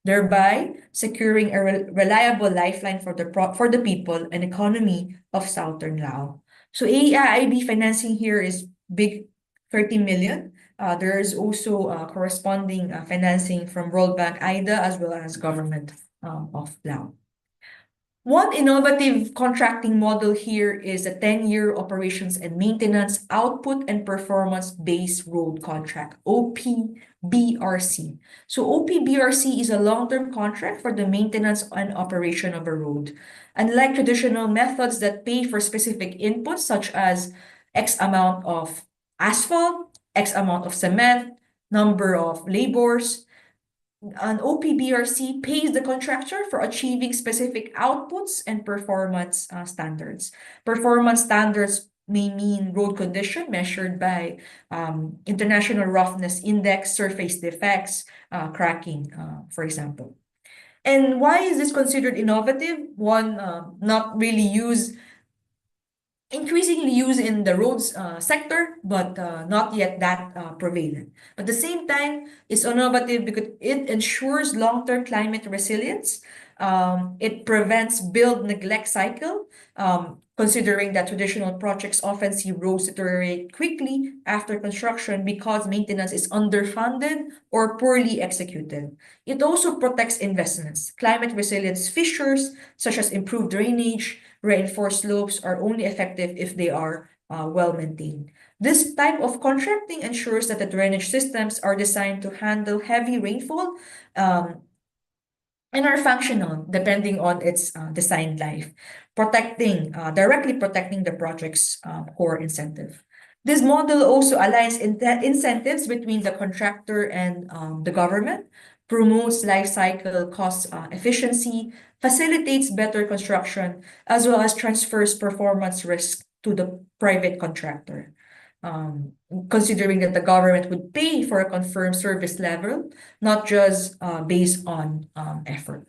thereby securing a reliable lifeline for the people and economy of Southern Lao. So AIB financing here is big, 30 million. There is also corresponding financing from World Bank, IDA, as well as government of Lao. One innovative contracting model here is a 10-year operations and maintenance output and performance-based road contract, OPBRC. So OPBRC is a long-term contract for the maintenance and operation of a road. Unlike traditional methods that pay for specific inputs such as X amount of asphalt, X amount of cement, number of laborers, an OPBRC pays the contractor for achieving specific outputs and performance standards. Performance standards may mean road condition measured by International Roughness Index, surface defects, cracking, for example. And why is this considered innovative? One, not really increasingly used in the roads sector, but not yet that prevalent. But at the same time, it's innovative because it ensures long-term climate resilience. It prevents build neglect cycle, considering that traditional projects often see roads deteriorate quickly after construction because maintenance is underfunded or poorly executed. It also protects investments. Climate resilience features, such as improved drainage, reinforced slopes, are only effective if they are well maintained. This type of contracting ensures that the drainage systems are designed to handle heavy rainfall and are functional depending on its design life, directly protecting the project's core incentive. This model also aligns incentives between the contractor and the government, promotes life cycle cost efficiency, facilitates better construction, as well as transfers performance risk to the private contractor. Considering that the government would pay for a confirmed service level, not just based on effort.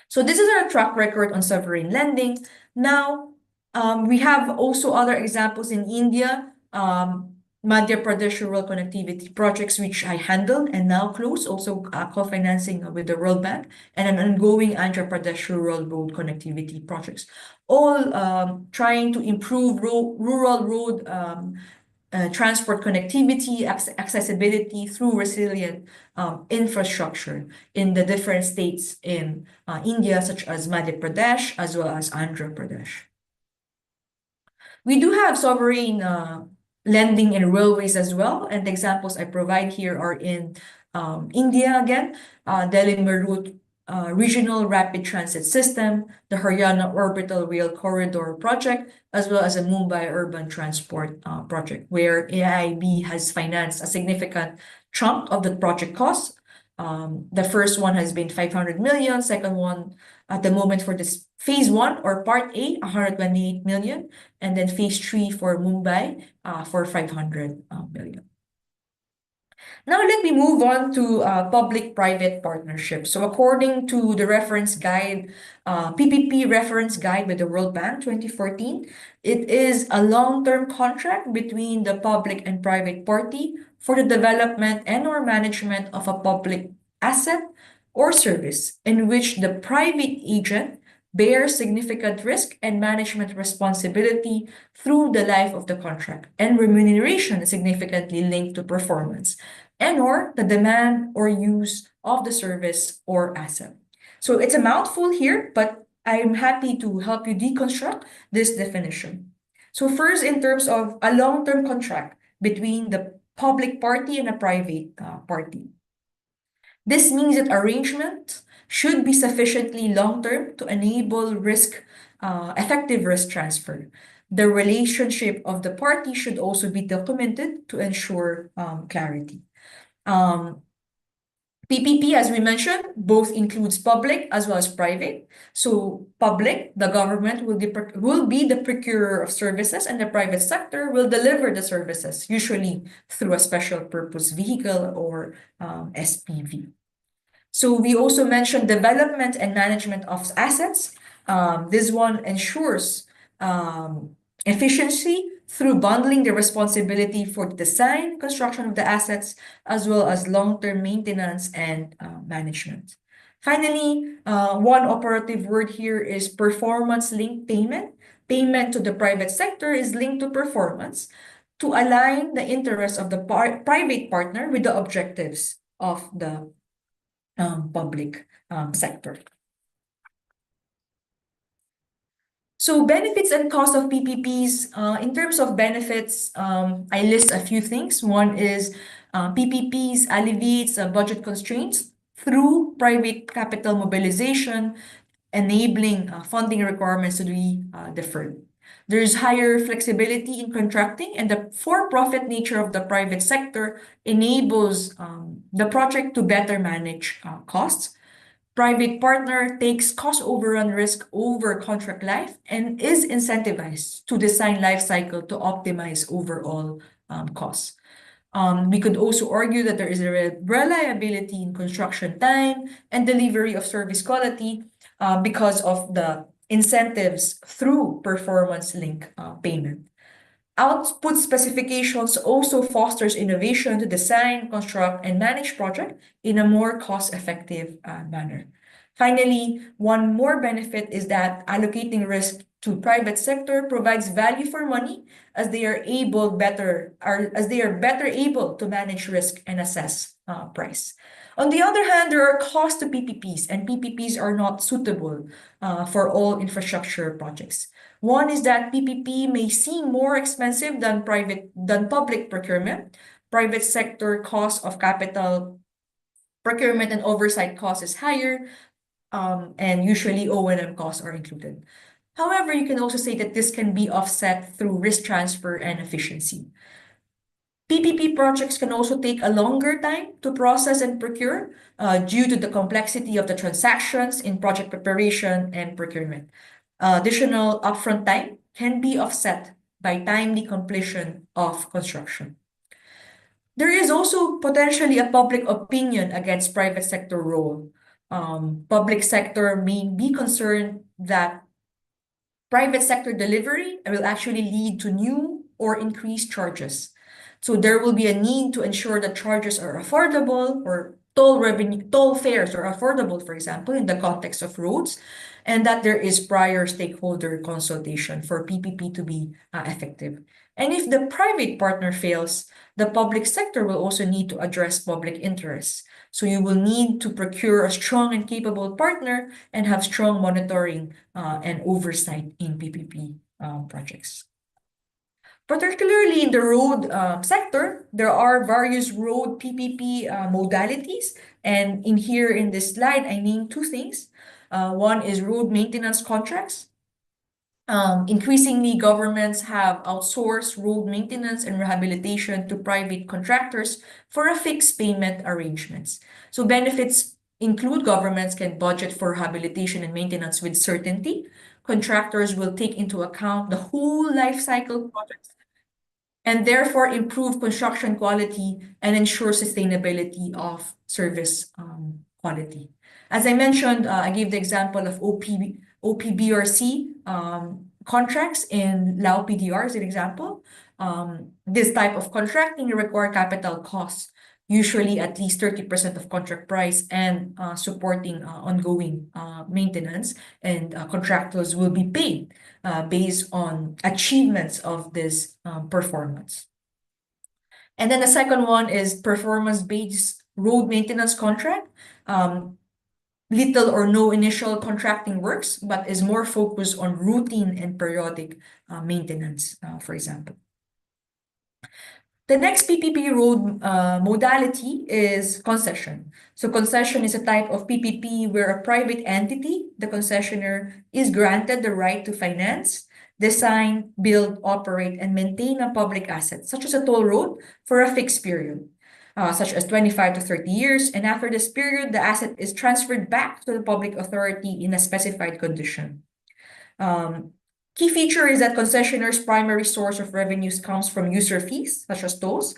So this is our track record on sovereign lending. Now, we have also other examples in India, Madhya Pradesh rural connectivity projects, which I handled and now close, also co-financing with the World Bank, and an ongoing Andhra Pradesh rural road connectivity projects, all trying to improve rural road transport connectivity, accessibility through resilient infrastructure in the different states in India, such as Madhya Pradesh, as well as Andhra Pradesh. We do have sovereign lending in railways as well, and the examples I provide here are in India again, Delhi Meerut Regional Rapid Transit System, the Haryana Orbital Rail Corridor project, as well as a Mumbai Urban Transport project, where AIB has financed a significant chunk of the project cost. The first one has been 500 million, second one at the moment for this phase one or part A, 128 million, and then phase three for Mumbai for 500 million. Now let me move on to public-private partnerships. So according to the reference guide, PPP reference guide by the World Bank 2014, it is a long-term contract between the public and private party for the development and or management of a public asset or service in which the private agent bears significant risk and management responsibility through the life of the contract, and remuneration is significantly linked to performance and or the demand or use of the service or asset. So it's a mouthful here, but I'm happy to help you deconstruct this definition. So first, in terms of a long-term contract between the public party and a private party. This means that arrangement should be sufficiently long-term to enable effective risk transfer. The relationship of the party should also be documented to ensure clarity. PPP, as we mentioned, both includes public as well as private. So public, the government will be the procurer of services, and the private sector will deliver the services, usually through a special purpose vehicle or SPV. So we also mentioned development and management of assets. This one ensures efficiency through bundling the responsibility for the design, construction of the assets, as well as long-term maintenance and management. Finally, one operative word here is performance-linked payment. Payment to the private sector is linked to performance to align the interests of the private partner with the objectives of the public sector. So benefits and cost of PPPs. In terms of benefits, I list a few things. One is PPPs alleviates budget constraints through private capital mobilization, enabling funding requirements to be deferred. There's higher flexibility in contracting, and the for-profit nature of the private sector enables the project to better manage costs. Private partner takes cost overrun risk over contract life and is incentivized to design life cycle to optimize overall costs. We could also argue that there is a reliability in construction time and delivery of service quality because of the incentives through performance link payment. Output specifications also fosters innovation to design, construct, and manage project in a more cost-effective manner. Finally, one more benefit is that allocating risk to private sector provides value for money as they are better able to manage risk and assess price. On the other hand, there are costs to PPPs, and PPPs are not suitable for all infrastructure projects. One is that PPP may seem more expensive than public procurement. Private sector cost of capital procurement and oversight cost is higher, and usually O&M costs are included. However, you can also say that this can be offset through risk transfer and efficiency. PPP projects can also take a longer time to process and procure due to the complexity of the transactions in project preparation and procurement. Additional upfront time can be offset by timely completion of construction. There is also potentially a public opinion against private sector role. Public sector may be concerned that private sector delivery will actually lead to new or increased charges. So there will be a need to ensure that charges are affordable, or toll fares are affordable, for example, in the context of roads, and that there is prior stakeholder consultation for PPP to be effective. And if the private partner fails, the public sector will also need to address public interests. So you will need to procure a strong and capable partner and have strong monitoring and oversight in PPP projects. Particularly in the road sector, there are various road PPP modalities. And in this slide, I named two things. One is road maintenance contracts. Increasingly, governments have outsourced road maintenance and rehabilitation to private contractors for a fixed payment arrangements. So benefits include governments can budget for rehabilitation and maintenance with certainty. Contractors will take into account the whole life cycle projects and therefore improve construction quality and ensure sustainability of service quality. As I mentioned, I gave the example of OPBRC contracts in Lao PDR as an example. This type of contracting require capital costs, usually at least 30% of contract price, and supporting ongoing maintenance, and contractors will be paid based on achievements of this performance. And then the second one is performance-based road maintenance contract. Little or no initial contracting works, but is more focused on routine and periodic maintenance, for example. The next PPP road modality is concession. So concession is a type of PPP where a private entity, the concessionaire, is granted the right to finance, design, build, operate, and maintain a public asset, such as a toll road, for a fixed period, such as 25 to 30 years. And after this period, the asset is transferred back to the public authority in a specified condition. Key feature is that concessionaire's primary source of revenues comes from user fees, such as tolls,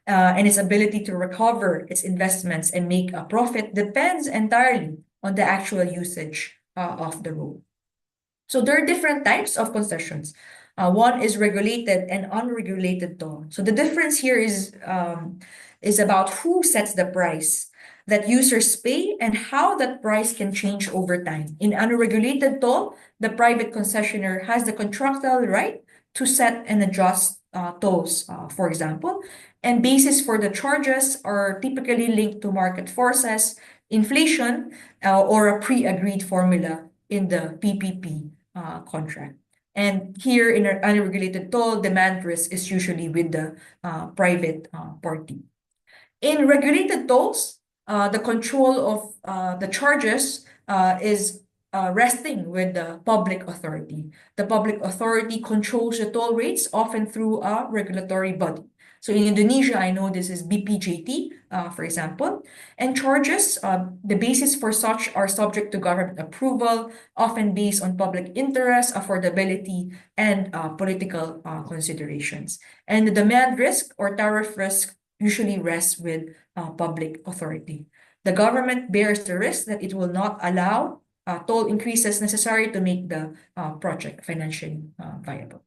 and its ability to recover its investments and make a profit depends entirely on the actual usage of the road. So there are different types of concessions. One is regulated and unregulated toll. So the difference here is about who sets the price that users pay and how that price can change over time. In unregulated toll, the private concessionaire has the contractual right to set and adjust tolls, for example, and basis for the charges are typically linked to market forces, inflation, or a pre-agreed formula in the PPP contract. And here in an unregulated toll, demand risk is usually with the private party. In regulated tolls, the control of the charges is resting with the public authority. The public authority controls the toll rates, often through a regulatory body. So in Indonesia, I know this is BPJT, for example, and charges, the basis for such are subject to government approval, often based on public interest, affordability, and political considerations. And the demand risk or tariff risk usually rests with public authority. The government bears the risk that it will not allow toll increases necessary to make the project financially viable.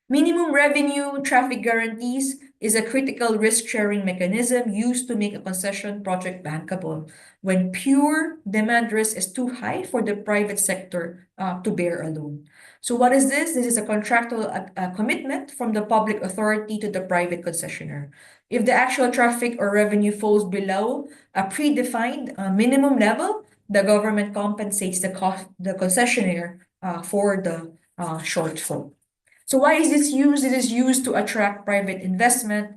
Minimum revenue traffic guarantees is a critical risk-sharing mechanism used to make a concession project bankable when pure demand risk is too high for the private sector to bear alone. So what is this? This is a contractual commitment from the public authority to the private concessionaire. If the actual traffic or revenue falls below a predefined minimum level, the government compensates the concessionaire for the shortfall. So why is this used? It is used to attract private investment,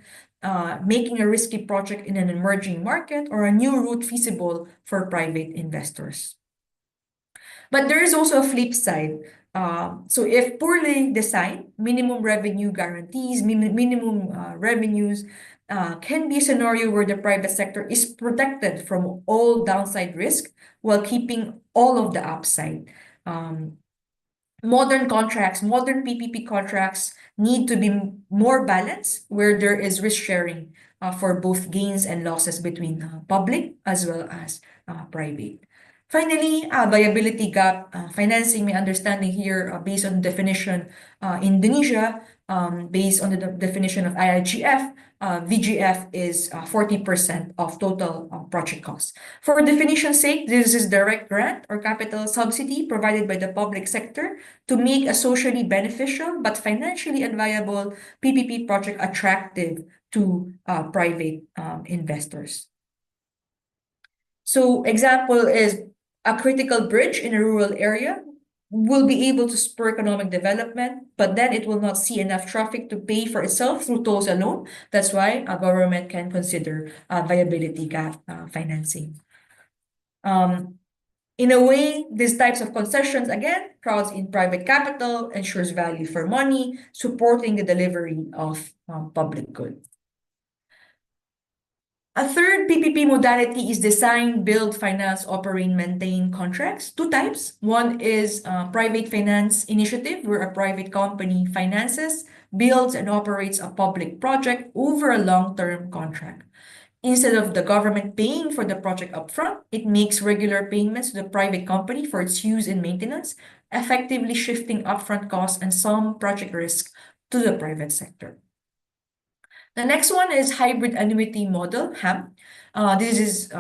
making a risky project in an emerging market or a new route feasible for private investors. But there is also a flip side. So if poorly designed, minimum revenue guarantees, minimum revenues can be a scenario where the private sector is protected from all downside risk while keeping all of the upside. Modern PPP contracts need to be more balanced, where there is risk sharing for both gains and losses between public as well as private. Finally, viability gap financing. My understanding here, based on definition in Indonesia, based on the definition of IIGF, VGF is 40% of total project costs. For definition's sake, this is direct grant or capital subsidy provided by the public sector to make a socially beneficial but financially unviable PPP project attractive to private investors. So example is a critical bridge in a rural area. will be able to spur economic development, but then it will not see enough traffic to pay for itself through tolls alone. That's why a government can consider viability gap financing. In a way, these types of concessions, again, crowds in private capital, ensures value for money, supporting the delivery of public good. A third PPP modality is design, build, finance, operate, maintain contracts. Two types. One is private finance initiative, where a private company finances, builds, and operates a public project over a long-term contract. Instead of the government paying for the project upfront, it makes regular payments to the private company for its use and maintenance, effectively shifting upfront costs and some project risk to the private sector. The next one is hybrid annuity model, HAM. This is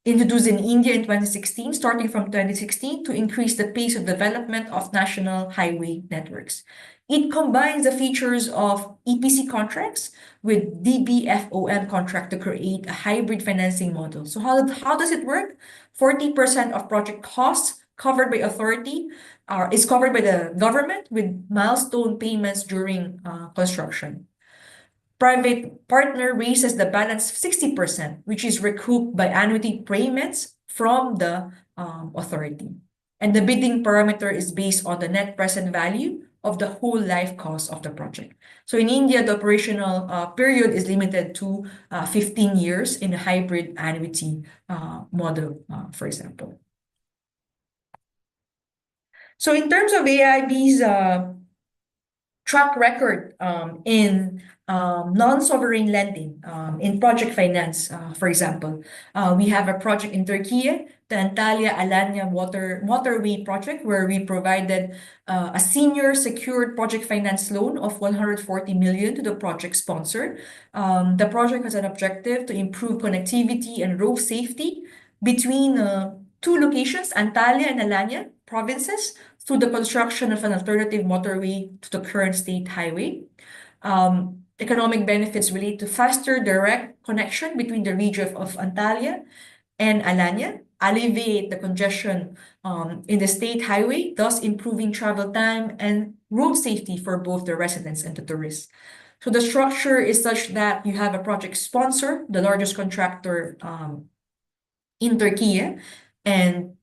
introduced in India in 2016, starting from 2016 to increase the pace of development of national highway networks. It combines the features of EPC contracts with DBFOM contract to create a hybrid financing model. So how does it work? 40% of project costs covered by authority is covered by the government with milestone payments during construction. Private partner raises the balance 60%, which is recouped by annuity payments from the authority. And the bidding parameter is based on the net present value of the whole life cost of the project. So in India, the operational period is limited to 15 years in a hybrid annuity model, for example. So in terms of AIB's track record in non-sovereign lending in project finance, for example. We have a project in Turkey, the Antalya-Alanya Motorway project, where we provided a senior secured project finance loan of 140 million to the project sponsor. The project has an objective to improve connectivity and road safety between two locations, Antalya and Alanya provinces, through the construction of an alternative motorway to the current state highway. Economic benefits relate to faster direct connection between the region of Antalya and Alanya, alleviate the congestion in the state highway, thus improving travel time and road safety for both the residents and the tourists. So the structure is such that you have a project sponsor, the largest contractor in Turkey, and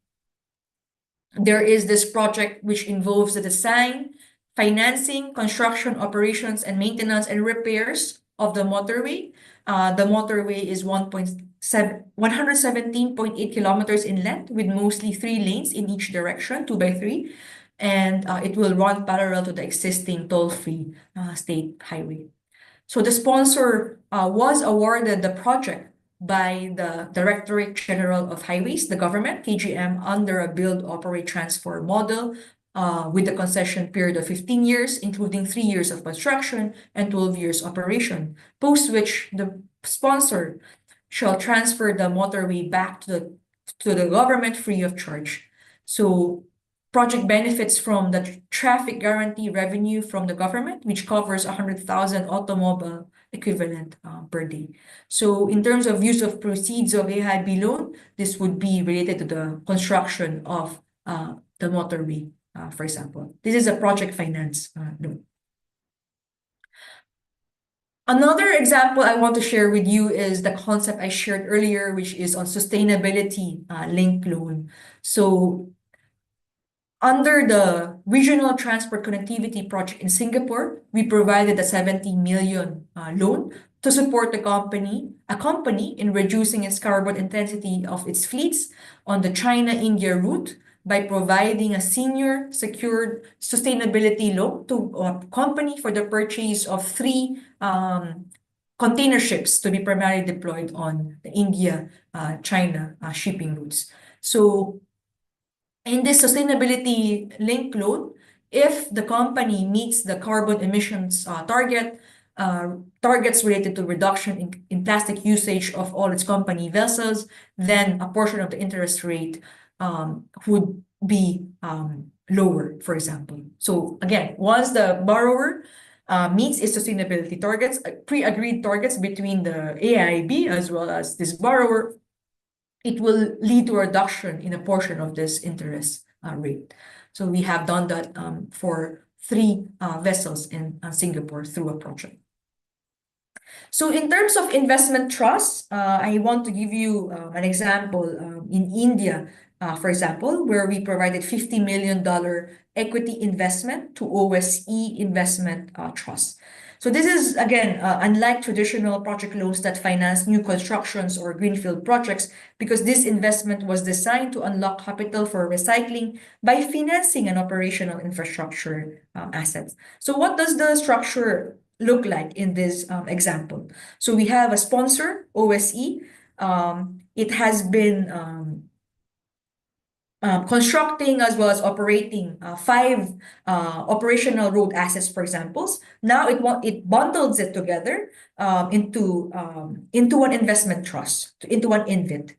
there is this project which involves the design, financing, construction, operations, and maintenance and repairs of the motorway. The motorway is 117.8 kilometers in length, with mostly 3 lanes in each direction, 2 by 3, and it will run parallel to the existing toll-free state highway. So the sponsor was awarded the project by the Directorate General of Highways, the government, KGM, under a build, operate, transfer model with a concession period of 15 years, including 3 years of construction and 12 years operation, post which the sponsor shall transfer the motorway back to the government free of charge. So project benefits from the traffic guarantee revenue from the government, which covers 100,000 automobile equivalent per day. So in terms of use of proceeds of AIB loan, this would be related to the construction of the motorway, for example. This is a project finance loan. Another example I want to share with you is the concept I shared earlier, which is on sustainability linked loan. So under the Regional Transport Connectivity Project in Singapore, we provided a 70 million loan to support a company in reducing its carbon intensity of its fleets on the China-India route by providing a senior secured sustainability loan to a company for the purchase of 3 container ships to be primarily deployed on the India-China shipping routes. So in this sustainability linked loan, if the company meets the carbon emissions targets related to reduction in plastic usage of all its company vessels, then a portion of the interest rate would be lower, for example. So again, once the borrower meets its sustainability targets, pre-agreed targets between the AIB as well as this borrower, it will lead to a reduction in a portion of this interest rate. So we have done that for 3 vessels in Singapore through a project. So in terms of investment trusts, I want to give you an example in India, for example, where we provided $50 million equity investment to OSE Investment Trust. So this is, again, unlike traditional project loans that finance new constructions or greenfield projects, because this investment was designed to unlock capital for recycling by financing an operational infrastructure assets. So what does the structure look like in this example? So we have a sponsor, OSE. It has been constructing as well as operating 5 operational road assets, for examples. Now it bundles it together into one investment trust, into one INVIT.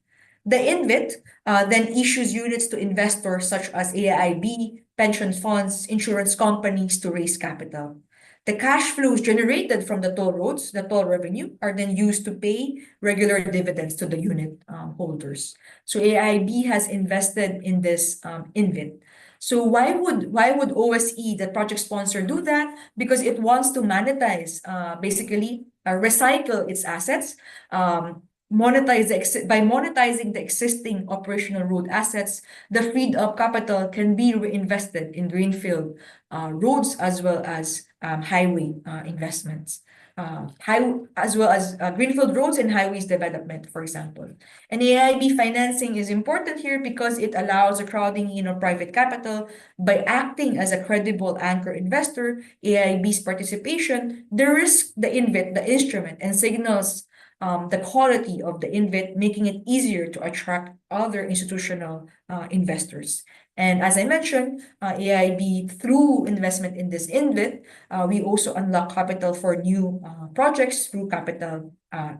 The INVIT then issues units to investors such as AIB, pension funds, insurance companies to raise capital. The cash flows generated from the toll roads, the toll revenue, are then used to pay regular dividends to the unit holders. So AIB has invested in this INVIT. So why would OSE, the project sponsor, do that? Because it wants to monetize, basically recycle its assets, by monetizing the existing operational road assets. The freed up capital can be reinvested in greenfield roads as well as highway investments. As well as greenfield roads and highways development, for example. And AIB financing is important here because it allows a crowding in of private capital. By acting as a credible anchor investor, AIB's participation de-risks the INVIT, the instrument, and signals the quality of the INVIT, making it easier to attract other institutional investors. And as I mentioned, AIB, through investment in this INVIT, we also unlock capital for new projects through capital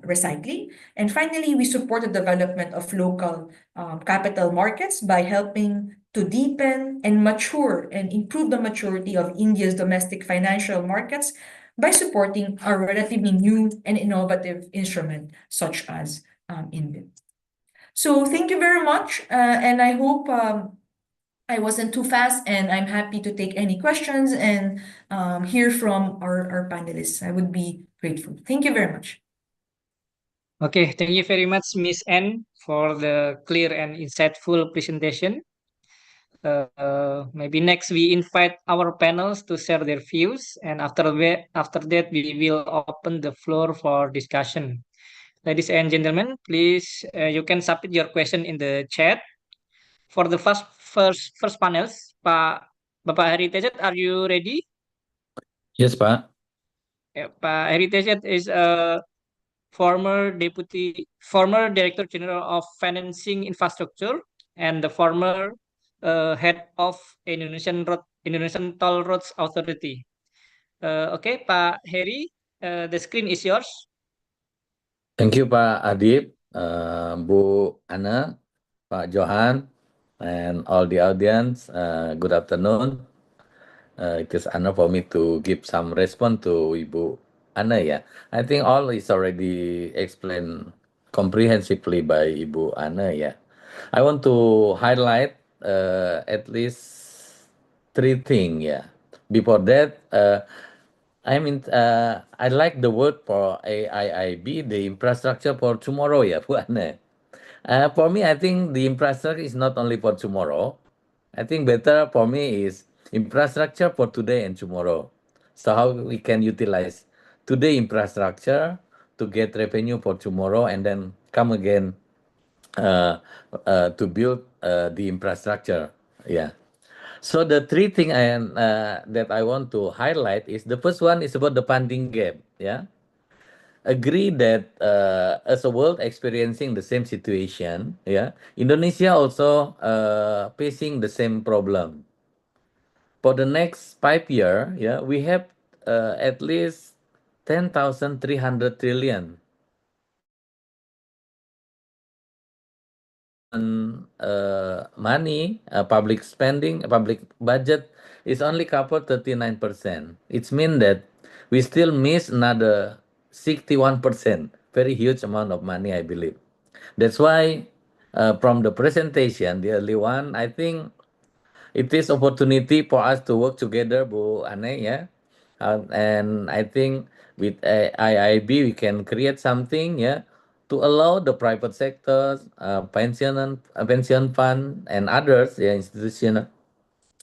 recycling. And finally, we support the development of local capital markets by helping to deepen and mature and improve the maturity of India's domestic financial markets by supporting a relatively new and innovative instrument such as INVIT. So thank you very much, and I hope I wasn't too fast, and I'm happy to take any questions and hear from our panelists. I would be grateful. Thank you very much. Okay, thank you very much, Miss N, for the clear and insightful presentation. Maybe next we invite our panels to share their views, and after that we will open the floor for discussion. Ladies and gentlemen, please you can submit your question in the chat. For the first panels, Bapak Heri Tejet, are you ready? Yes, Pak. Pak Heri Tejet is a former Director General of Financing Infrastructure and the former head of Indonesian Toll Roads Authority. Okay, Pak Heri, the screen is yours. Thank you, Pak Adib, Bu Ana, Pak Johan, and all the audience. Good afternoon. It is honor for me to give some response to Ibu Ana. Yeah, I think all is already explained comprehensively by Ibu Ana. Yeah, I want to highlight at least 3 things. Yeah, before that, I like the word for AIIB, the infrastructure for tomorrow. Yeah, Bu Ana. For me, I think the infrastructure is not only for tomorrow. I think better for me is infrastructure for today and tomorrow. So how we can utilize today infrastructure to get revenue for tomorrow and then come again to build the infrastructure. Yeah. So the 3 things that I want to highlight is the first one is about the funding gap. Yeah. Agree that as a world experiencing the same situation, yeah, Indonesia also facing the same problem. For the next 5 year, yeah, we have at least 10,300 trillion money, public spending, public budget is only covered 39%. It means that we still miss another 61%, very huge amount of money, I believe. That's why from the presentation, the early one, I think it is opportunity for us to work together, Bu Ane, yeah. And I think with IIB we can create something, yeah, to allow the private sectors, pension fund and others, yeah, institutional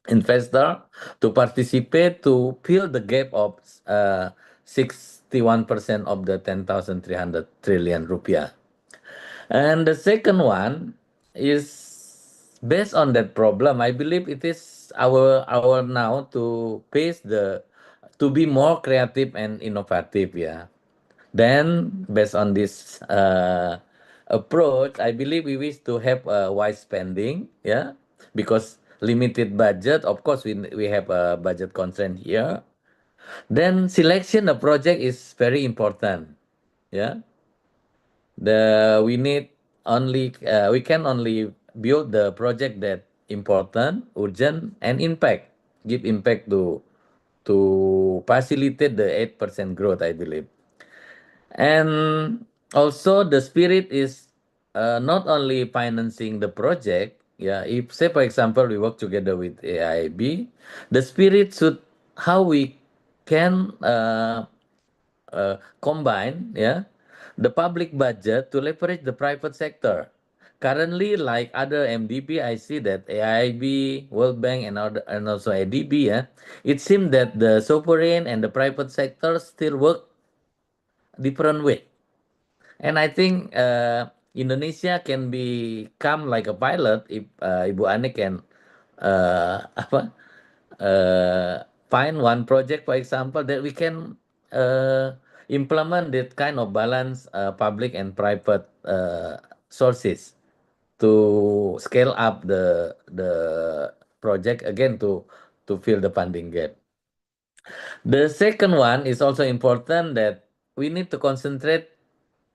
investor to participate to fill the gap of 61% of the 10,300 trillion rupiah. And the second one is based on that problem. I believe it is our now to face the to be more creative and innovative. Yeah. Then based on this approach, I believe we wish to have a wise spending. Yeah, because limited budget. Of course, we have a budget constraint here. Then selection of project is very important. Yeah, we need only we can only build the project that important, urgent, and impact give impact to facilitate the 8% growth, I believe. And also the spirit is not only financing the project. Yeah, if say for example we work together with AIB, the spirit should how we can combine, yeah, the public budget to leverage the private sector. Currently, like other MDB, I see that AIB, World Bank, and also ADB, yeah, it seems that the sovereign and the private sector still work different way. And I think Indonesia can become like a pilot if Ibu Ani can apa find one project, for example, that we can implement that kind of balance public and private sources to scale up the project again to fill the funding gap. The second one is also important that we need to concentrate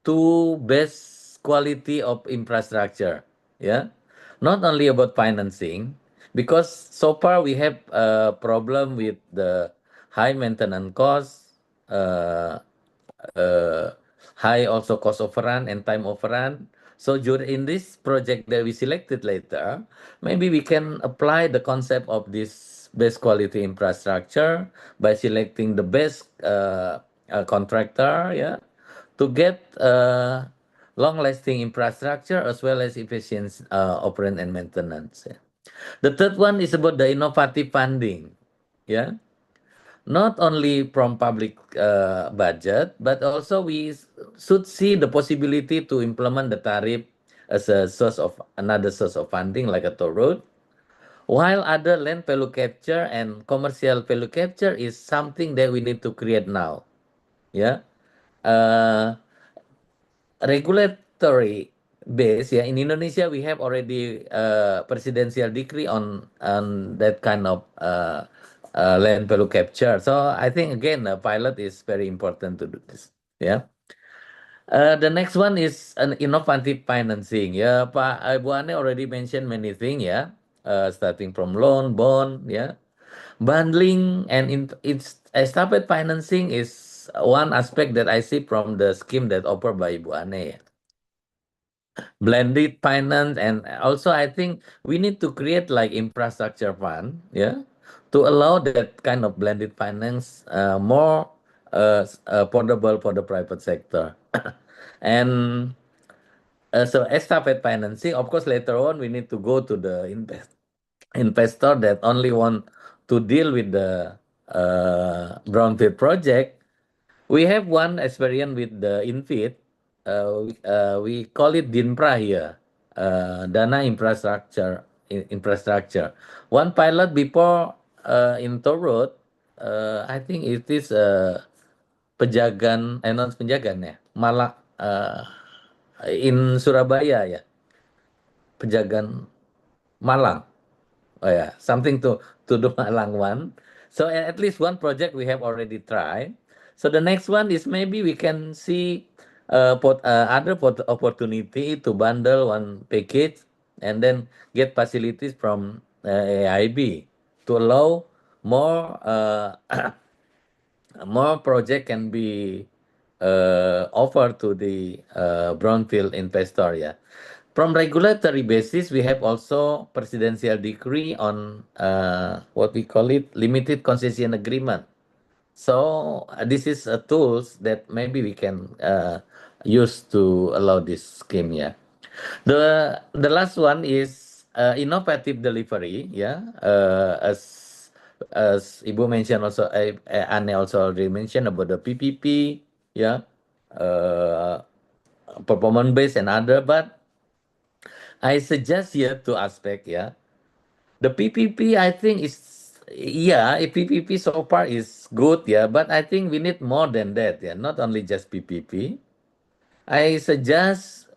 to best quality of infrastructure. Yeah, not only about financing, because so far we have a problem with the high maintenance costs, uh, high also cost overrun and time overrun. So during in this project that we selected later, maybe we can apply the concept of this best quality infrastructure by selecting the best contractor, yeah, to get long-lasting infrastructure as well as efficient operate and maintenance. Yeah. The third one is about the innovative funding. Yeah, not only from public budget, but also we should see the possibility to implement the tariff as a source of another source of funding, like a toll road. While other land value capture and commercial value capture is something that we need to create now. Yeah. Uh, Regulatory base, yeah, in Indonesia we have already presidential decree on that kind of land value capture. So I think again a pilot is very important to do this. Yeah. The next one is an innovative financing. Yeah, Pak Ibu Ane already mentioned many things. Yeah, starting from loan, bond. Yeah, bundling and it's established financing is one aspect that I see from the scheme that offered by Ibu Ane. Blended finance, and also I think we need to create like infrastructure fund, yeah, to allow that kind of blended finance more affordable for the private sector. And so established financing, of course, later on we need to go to the investor that only want to deal with the brownfield project. We have one experience with the Infit. We call it DINPRA here, Dana Infrastructure. One pilot before in toll road, I think it is Pejagan, non Pejagan ya, Malang, in Surabaya ya, Pejagan Malang. Oh yeah, something to do Malang one. So at least one project we have already tried. So the next one is maybe we can see other opportunity to bundle one package and then get facilities from AIB to allow more more project can be offered to the brownfield investor. Yeah. From regulatory basis, we have also presidential decree on what we call it limited concession agreement. So this is a tools that maybe we can use to allow this scheme. Yeah. The last one is innovative delivery. Yeah. As Ibu mentioned also, Anne also already mentioned about the PPP. Yeah. Uh, Performance based and other, but I suggest here two aspect. Yeah. The PPP, I think is yeah, a PPP so far is good, yeah, but I think we need more than that, yeah, not only just PPP. I suggest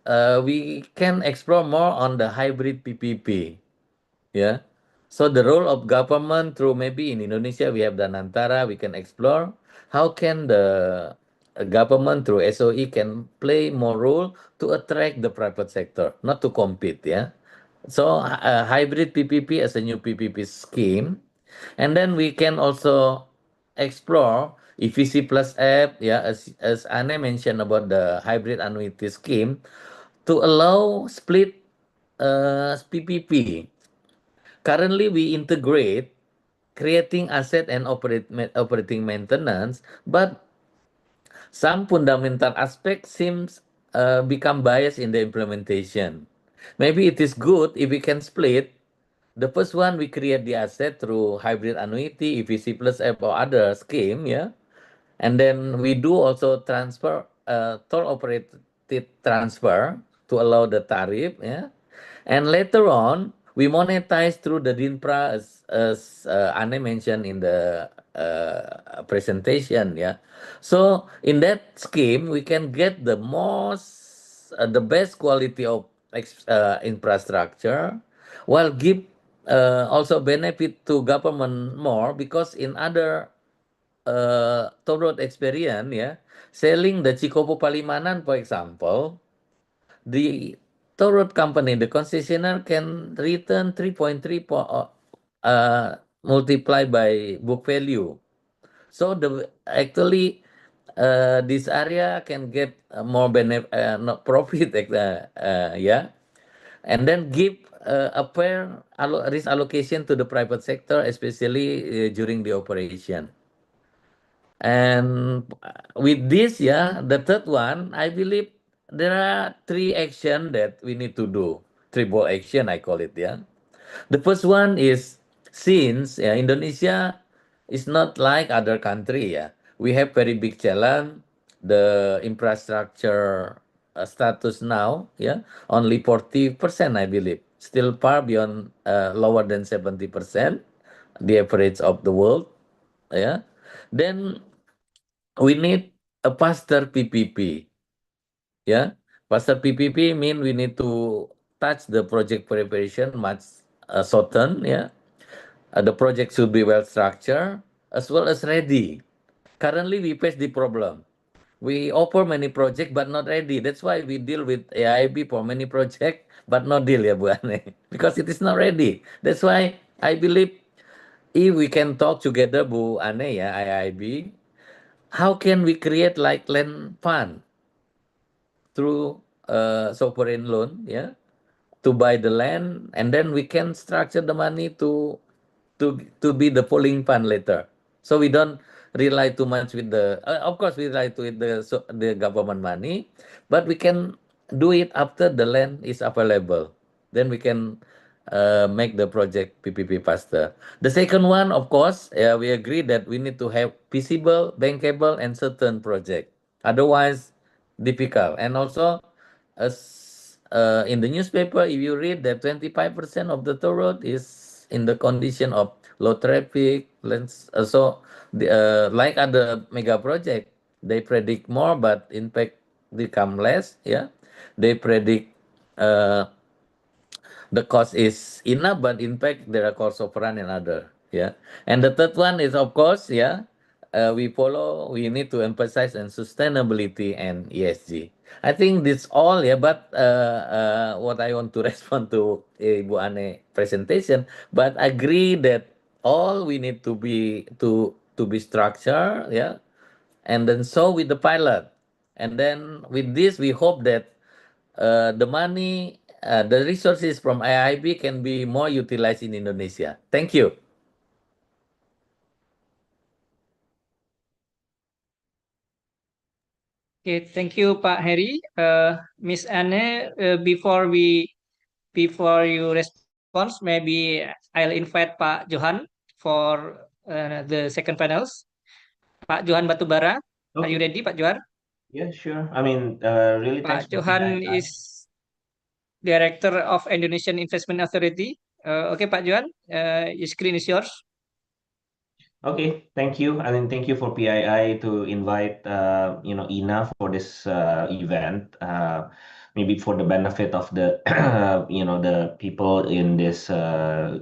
we can explore more on the hybrid PPP, yeah. So the role of government through maybe in Indonesia we have the Nantara, we can explore how can the government through SOE can play more role to attract the private sector, not to compete, yeah. So hybrid PPP as a new PPP scheme, and then we can also explore EVC plus app, yeah, as Anne mentioned about the hybrid annuity scheme, to allow split PPP. Currently, we integrate creating asset and operating maintenance, but some fundamental aspect seems become biased in the implementation. Maybe it is good if we can split. The first one, we create the asset through hybrid annuity, EVC plus F or other scheme, yeah. And then we do also transfer, toll operated transfer to allow the tariff, yeah. And later on, we monetize through the DINPRA as Anne mentioned in the presentation, yeah. So in that scheme, we can get the best quality of infrastructure, while give also benefit to government more because in other toll road experience, yeah, selling the Cikopo Palimanan, for example, the toll road company, the concessionaire can return 3.3 multiplied by book value. So the actually this area can get more benefit, not profit, yeah, and then give a fair risk allocation to the private sector, especially during the operation. And with this, yeah, the third one, I believe there are three action that we need to do. Triple action, I call it, yeah. The first one is since Indonesia is not like other country, yeah. We have very big challenge. The infrastructure status now, yeah, only 40%, I believe. Still far beyond lower than 70%, the average of the world, yeah. Then we need a faster PPP. Yeah, faster PPP mean we need to touch the project preparation much shorten. Yeah, the project should be well structured as well as ready. Currently, we face the problem. We offer many projects but not ready. That's why we deal with AIB for many projects but not deal, ya Bu Ane, because it is not ready. That's why I believe if we can talk together, Bu Ane, ya AIB, how can we create like land fund through sovereign loan, yeah, to buy the land, and then we can structure the money to be the polling fund later. So we don't rely too much with the. Of course, we rely to the government money, but we can do it after the land is available. Then we can make the project PPP faster. The second one, of course, we agree that we need to have feasible, bankable, and certain project. Otherwise, difficult. And also, as in the newspaper, if you read that 25% of the toll road is in the condition of low traffic, so like other mega project, they predict more, but in fact become less. Yeah, they predict uh, the cost is enough, but in fact there are cost of run and other. Yeah, and the third one is of course, yeah, we need to emphasize on sustainability and ESG. I think this all, yeah, but what I want to respond to Ibu Ane presentation, but agree that all we need to be structured, yeah, and then so with the pilot, and then with this we hope that the money the resources from IIB can be more utilized in Indonesia. Thank you. Okay, thank you, Pak Heri. Miss Anne, before you respond, maybe I'll invite Pak Johan for the second panels. Pak Johan Batubara, are you Okay. ready, Pak Johan? Yeah, sure. I mean, really thanks Pak for Johan PII. is Director of Indonesian Investment Authority. Okay, Pak Johan, your screen is yours. Okay, thank you. I mean, thank you for PII to invite Ina for this event. Maybe for the benefit of the the people in this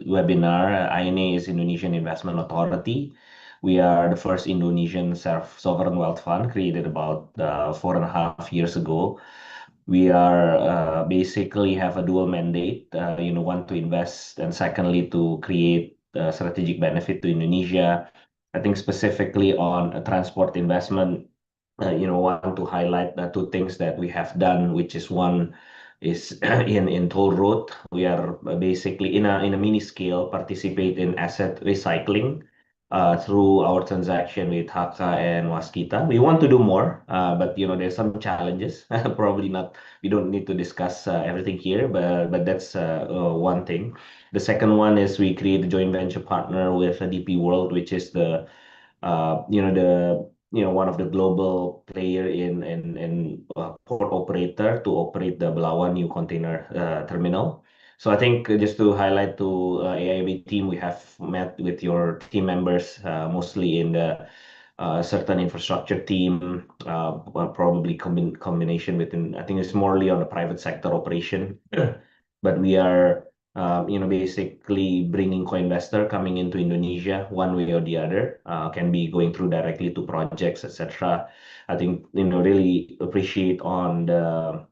webinar. INA is Indonesian Investment Authority. We are the first Indonesian sovereign wealth fund created about 4.5 years ago. We are basically have a dual mandate, one to invest and secondly to create strategic benefit to Indonesia. I think specifically on transport investment, want to highlight the two things that we have done, which is one is in toll road. We are basically in a mini scale participate in asset recycling through our transaction with Hakka and Waskita. We want to do more, but there's some challenges. Probably not. We don't need to discuss everything here, but that's one thing. The second one is we create a joint venture partner with DP World, which is the one of the global player in port operator to operate the Belawan new container terminal. So I think just to highlight to AIB team, we have met with your team members mostly in the certain infrastructure team, probably combination within, I think it's morely on the private sector operation. But we are, basically bringing co-investor coming into Indonesia one way or the other, can be going through directly to projects, etc. I think, really appreciate on the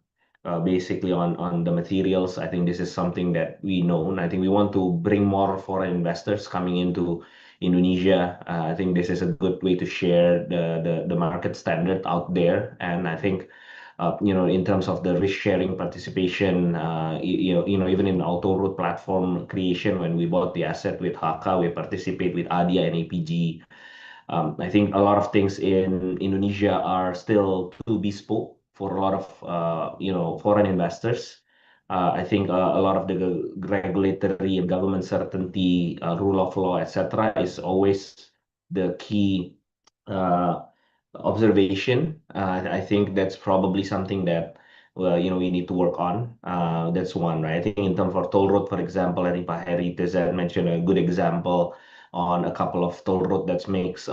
basically on the materials. I think this is something that we know, and I think we want to bring more foreign investors coming into Indonesia. I think this is a good way to share the market standard out there, and I think in terms of the risk sharing participation, even in auto road platform creation, when we bought the asset with Haka, we participate with ADIA and APG. I think a lot of things in Indonesia are still too bespoke for a lot of foreign investors. I think a lot of the regulatory and government certainty, rule of law, etc., is always the key observation. I think that's probably something that we need to work on. That's one, right? I think in terms of toll road, for example, I think Pak Heri Tezat mentioned a good example on a couple of toll road that makes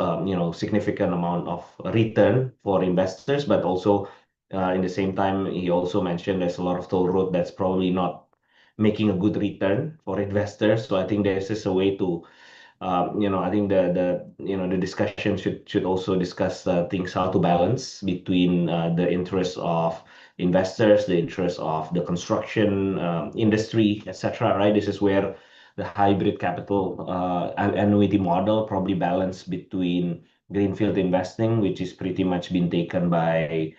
significant amount of return for investors, but also in the same time he also mentioned there's a lot of toll road that's probably not making a good return for investors. So I think this is a way to I think the discussion should also discuss things how to balance between the interests of investors, the interests of the construction industry, etc. Right? This is where the hybrid capital annuity model probably balance between greenfield investing, which is pretty much been taken by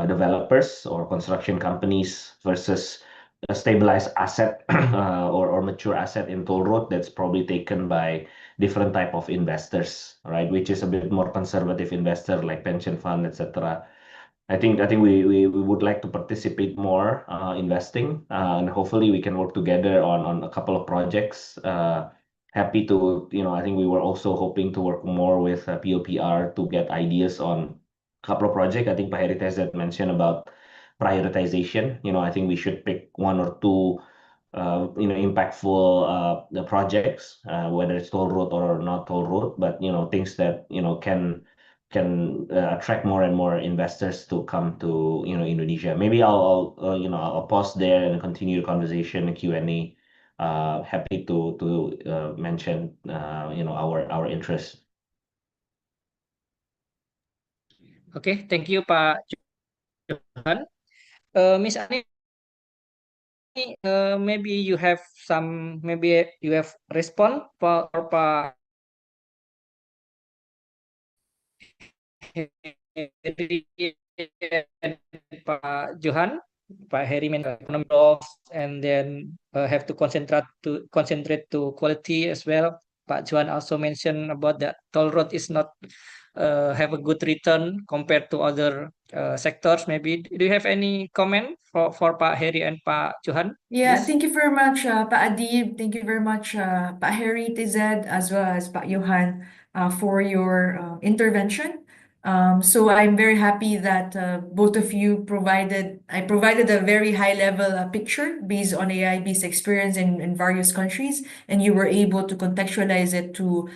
developers or construction companies versus a stabilized asset or mature asset in toll road that's probably taken by different type of investors, right? Which is a bit more conservative investor like pension fund, etc. I think we would like to participate more investing, and hopefully we can work together on a couple of projects. Happy to, I think we were also hoping to work more with POPR to get ideas on a couple of projects. I think Pak Heritage had mentioned about prioritization. I think we should pick one or two impactful the projects, whether it's toll road or not toll road, but things that can attract more and more investors to come to Indonesia. Maybe I'll pause there and continue the conversation Q&A. Happy to mention our interest. Okay, thank you, Pak Johan. Miss Ani, maybe you have respond for Pak Heri and Pak Johan. Pak Heri mentioned economic growth and then have to concentrate to quality as well. Pak Juan also mentioned about that toll road is not have a good return compared to other sectors. Maybe do you have any comment for Pak Heri and Pak Johan? Yeah, Please. thank you very much, Pa Adib. Thank you very much, Pa Harry TZ, as well as Pa Johan, for your intervention. So I'm very happy that both of you I provided a very high level picture based on AIB's experience in various countries, and you were able to contextualize it to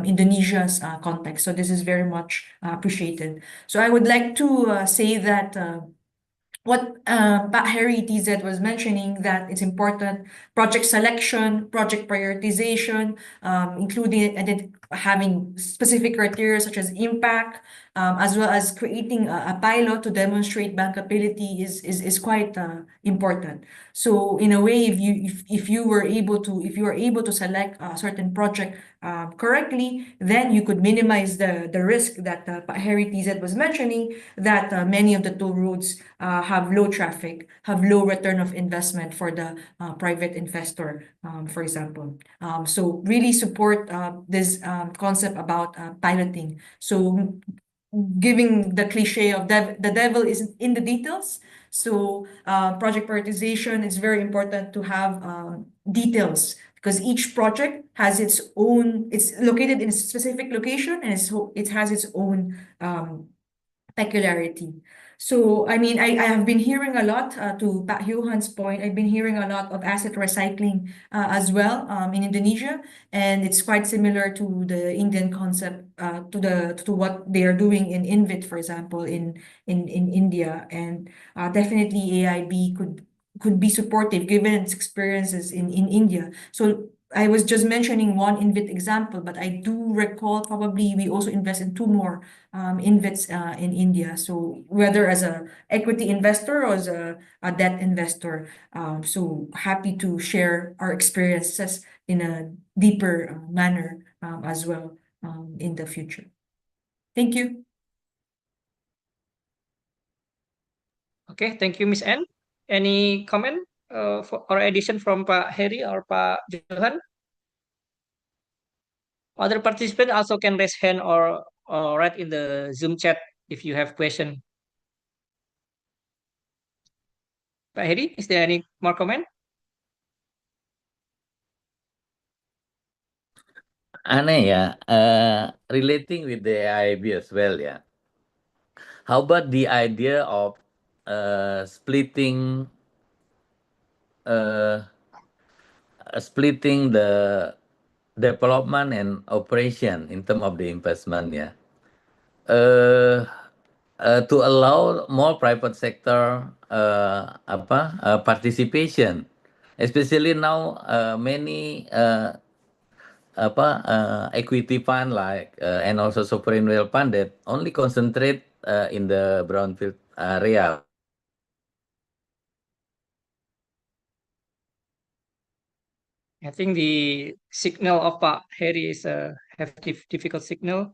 Indonesia's context. So this is very much appreciated. So I would like to say that what Pat Harry TZ was mentioning, that it's important project selection, project prioritization, including having specific criteria such as impact, as well as creating a pilot to demonstrate bankability is quite important. So in a way, if you are able to select a certain project correctly, then you could minimize the risk that Pat Harry TZ was mentioning, that many of the toll roads have low traffic, have low return of investment for the private investor, for example. So really support this concept about piloting. So giving the cliche of the devil is in the details. So project prioritization is very important to have details, because each project has its own, it's located in a specific location, and it has its own peculiarity. So, I mean, I have been hearing a lot, to Pak Johan's point, I've been hearing a lot of asset recycling as well in Indonesia, and it's quite similar to the Indian concept, to what they are doing in INVIT, for example, in India. And definitely AIB could be supportive given its experiences in India. So I was just mentioning one INVIT example, but I do recall probably we also invest in two more INVITs in India. So whether as a equity investor or as a debt investor, so happy to share our experiences in a deeper manner as well in the future. Thank you. Okay, thank you, Miss Anne. Any comment or addition from Pak Heri or Pak Johan? Other participants also can raise hand or write in the Zoom chat if you have question. Pak Heri, is there any more comment? Aneh ya, relating with the AIB as well ya. How about the idea of uh, splitting the development and operation in terms of the investment ya? To allow more private sector participation, especially now many equity fund like and also sovereign wealth fund that only concentrate in the brownfield area. I think the signal of Pak Heri is have difficult signal.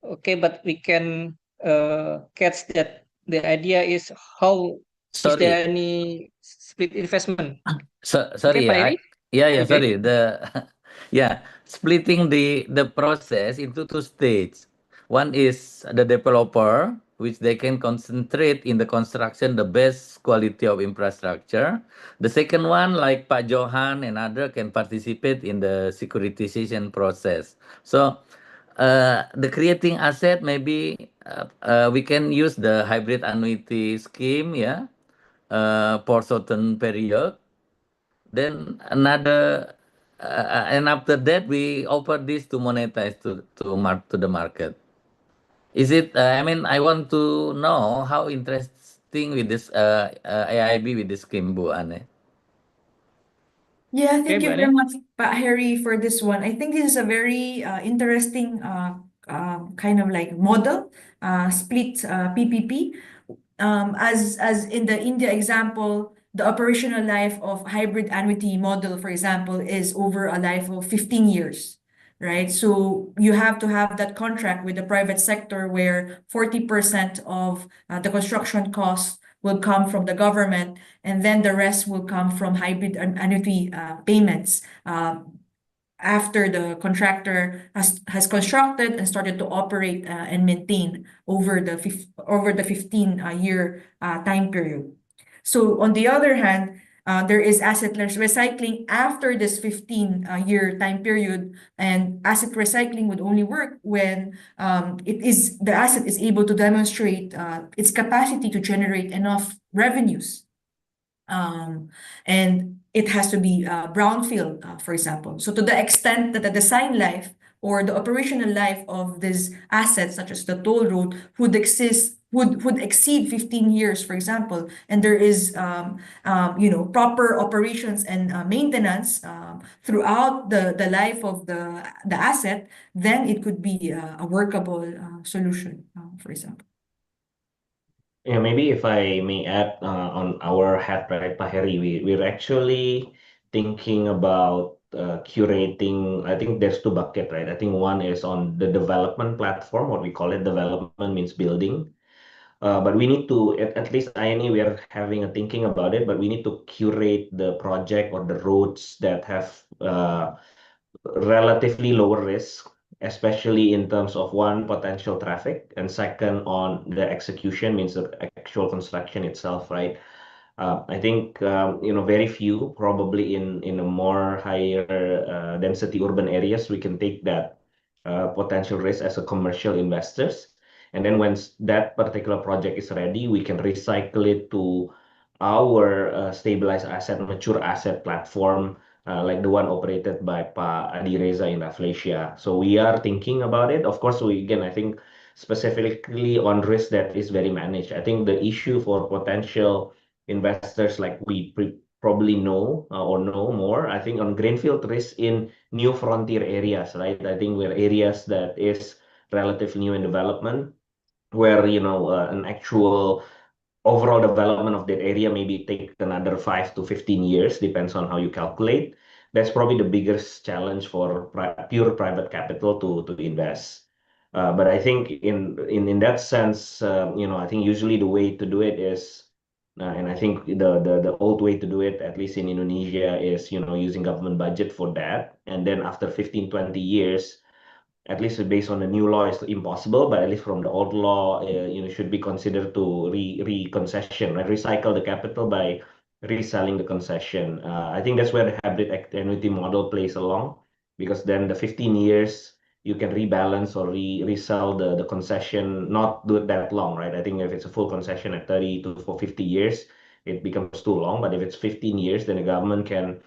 Okay, but we can catch that the idea is how is Sorry, there any split investment? Okay, sorry Pak ya. Heri? Yeah, Okay. sorry. Yeah, splitting the process into two stages. One is the developer, which they can concentrate in the construction, the best quality of infrastructure. The second one, like Pak Johan and other, can participate in the securitization process. So, the creating asset, maybe we can use the hybrid annuity scheme, yeah, for certain period. Then and after that we offer this to monetize to the market. Is it? I mean, I want to know how interesting with this AIB with this scheme, Bu Ane. Yeah, Okay, thank Bu you very Ane. much, Pak Harry, for this one. I think this is a very interesting kind of like model, split PPP. As in the India example, the operational life of hybrid annuity model, for example, is over a life of 15 years, right? So you have to have that contract with the private sector where 40% of the construction costs will come from the government, and then the rest will come from hybrid annuity payments after the contractor has constructed and started to operate and maintain over the 15 year time period. So on the other hand, there is asset recycling after this 15 year time period, and asset recycling would only work when the asset is able to demonstrate its capacity to generate enough revenues, and it has to be brownfield, for example. So to the extent that the design life or the operational life of these assets, such as the toll road, would exceed 15 years, for example, and there is proper operations and maintenance throughout the life of the asset, then it could be a workable solution, for example. Yeah, maybe if I may add on our hat, right, Pak Heri, we're actually thinking about curating. I think there's two bucket, right? I think one is on the development platform, what we call it. Development means building. But we need to, at least INE, we are having a thinking about it, but we need to curate the project or the roads that have relatively lower risk, especially in terms of one, potential traffic, and second, on the execution, means the actual construction itself, right? I think very few, probably in a more higher density urban areas, we can take that potential risk as a commercial investors. And then once that particular project is ready, we can recycle it to our stabilized asset, mature asset platform, like the one operated by Pa Adi Reza in Rafflesia. So we are thinking about it. Of course, I think specifically on risk that is very managed. I think the issue for potential investors, like we probably know or know more, I think on greenfield risk in new frontier areas, right? I think where areas that is relatively new in development, where an actual overall development of that area maybe take another 5 to 15 years, depends on how you calculate. That's probably the biggest challenge for pure private capital to invest. But I think in that sense, I think usually the way to do it is, and I think the old way to do it, at least in Indonesia, is using government budget for that, and then after 15, 20 years, at least based on the new law, it's impossible, but at least from the old law, should be considered to concession, right? Recycle the capital by reselling the concession. I think that's where the hybrid annuity model plays along, because then the 15 years you can rebalance or resell the concession, not do it that long, right? I think if it's a full concession at 30 to for 50 years, it becomes too long. But if it's 15 years, then the government can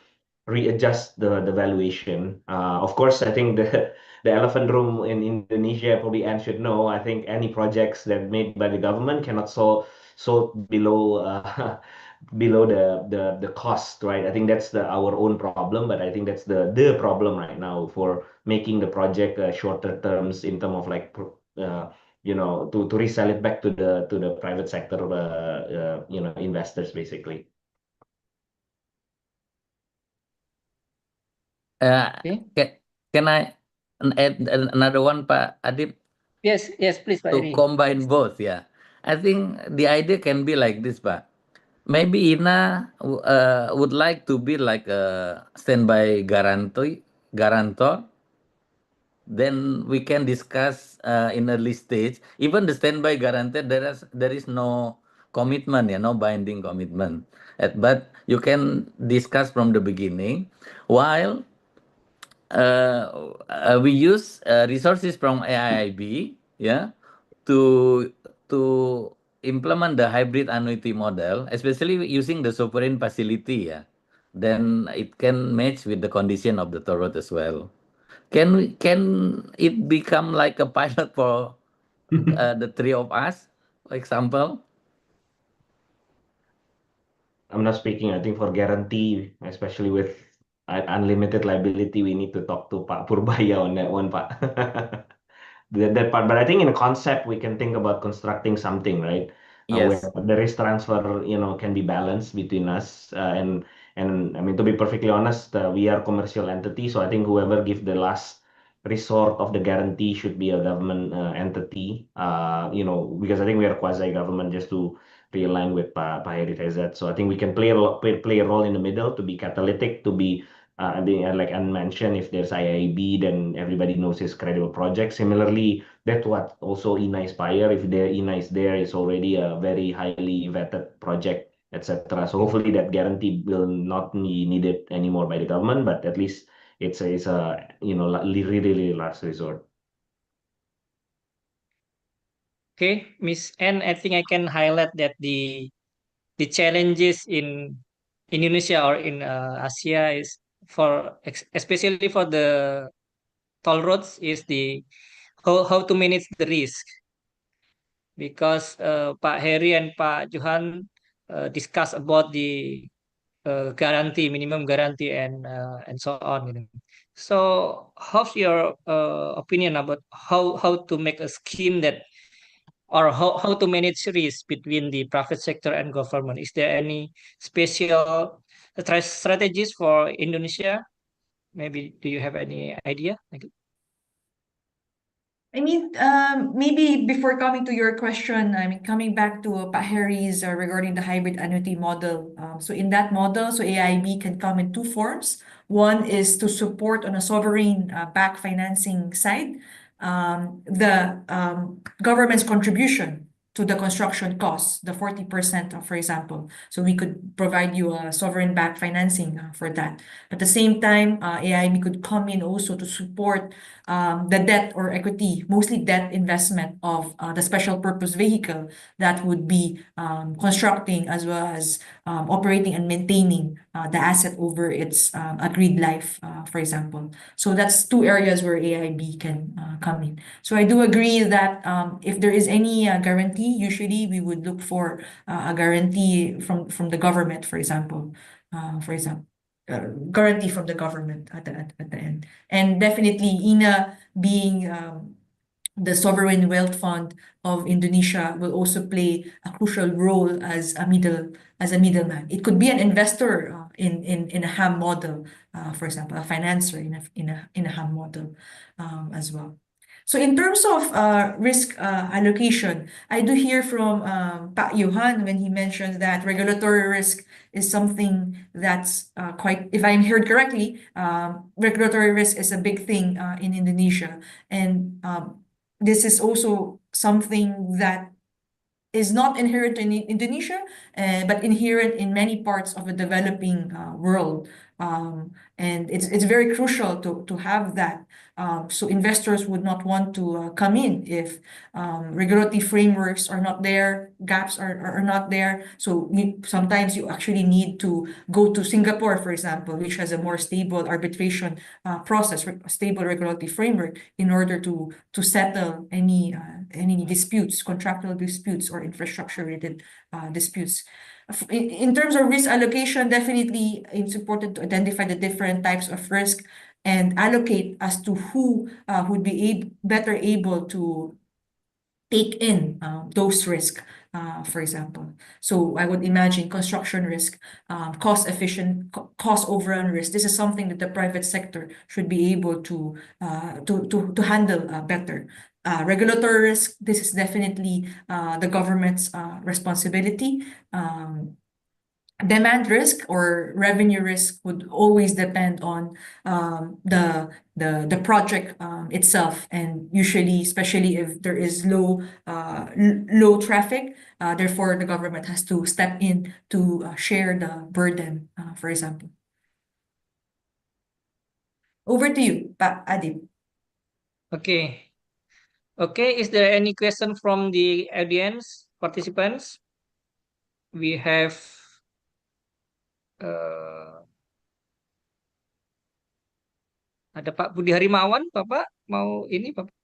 readjust the valuation. Of course, I think the elephant room in Indonesia, probably Anne should know. I think any projects that made by the government cannot sold below below the cost, right? I think that's our own problem, but I think that's the problem right now for making the project shorter terms in terms of like to resell it back to the private sector investors basically. Okay. Can I add another one, Pak Adip, Yes, please, Pak to Heri. combine both? Yeah, I think the idea can be like this, Pak. Maybe Ina would like to be like a standby guarantor. Then we can discuss in early stage. Even the standby guarantee, there is no commitment, no binding commitment. But you can discuss from the beginning, while we use resources from AIIB, yeah, to implement the hybrid annuity model, especially using the sovereign facility, yeah. Then it can match with the condition of the toll road as well. Can it become like a pilot for the three of us, for example? I'm not speaking, I think for guarantee, especially with unlimited liability, we need to talk to Pak Purbaya on that one, Pak. That part, but I think in concept we can think about constructing something, right? Where Yes. the risk transfer, can be balanced between us, and I mean, to be perfectly honest, we are commercial entity, so I think whoever give the last resort of the guarantee should be a government entity, because I think we are quasi government, just to pretty aligned with Pak Heri Rezat. So I think we can play a role in the middle to be catalytic, to be like Ann mentioned, if there's IIB, then everybody knows it's credible project. Similarly, that's what also INA Inspire. If there INA is there, it's already a very highly vetted project, etc. So hopefully that guarantee will not be needed anymore by the government, but at least it's a really really last resort. Okay, Miss N, I think I can highlight that the challenges in Indonesia or in Asia is especially for the toll roads is the how to manage the risk, because Pak Heri and Pak Johan discuss about the guarantee, minimum guarantee, and so on. So, how's your opinion about how to make a scheme that, or how to manage risk between the private sector and government? Is there any special strategies for Indonesia? Maybe do you have any idea? Thank you. I mean, maybe before coming to your question, I mean, coming back to Pak Harry's regarding the hybrid annuity model. So in that model, so AIB can come in two forms. One is to support on a sovereign back financing side, the government's contribution to the construction costs, the 40%, for example. So we could provide you a sovereign back financing for that. At the same time, AIB could come in also to support the debt or equity, mostly debt investment of the special purpose vehicle that would be constructing as well as operating and maintaining the asset over its agreed life, for example. So that's two areas where AIB can come in. So I do agree that if there is any guarantee, usually we would look for a guarantee from the government, for example. Guarantee from the government at the end. And definitely INA being the sovereign wealth fund of Indonesia will also play a crucial role as a middleman. It could be an investor in a ham model, for example, a financer in a ham model as well. So in terms of risk allocation, I do hear from Pak Johan when he mentioned that regulatory risk is something that's quite, if I'm heard correctly, regulatory risk is a big thing in Indonesia. And this is also something that is not inherent in Indonesia, but inherent in many parts of the developing world. And it's very crucial to have that. So investors would not want to come in if regulatory frameworks are not there, gaps are not there. So sometimes you actually need to go to Singapore, for example, which has a more stable arbitration process, stable regulatory framework in order to settle any disputes, contractual disputes or infrastructure-related disputes. In terms of risk allocation, definitely it's important to identify the different types of risk and allocate as to who would be better able to take in those risks, for example. So I would imagine construction risk, cost overrun risk. This is something that the private sector should be able to handle better. Regulatory risk, this is definitely the government's responsibility. Demand risk or revenue risk would always depend on the project itself, and usually, especially if there is low traffic, therefore the government has to step in to share the burden, for example. Over to you, Adib. Okay. Okay, is there any question from the audience participants? We have ada Pak Budi Harimawan, Bapak mau ini Bapak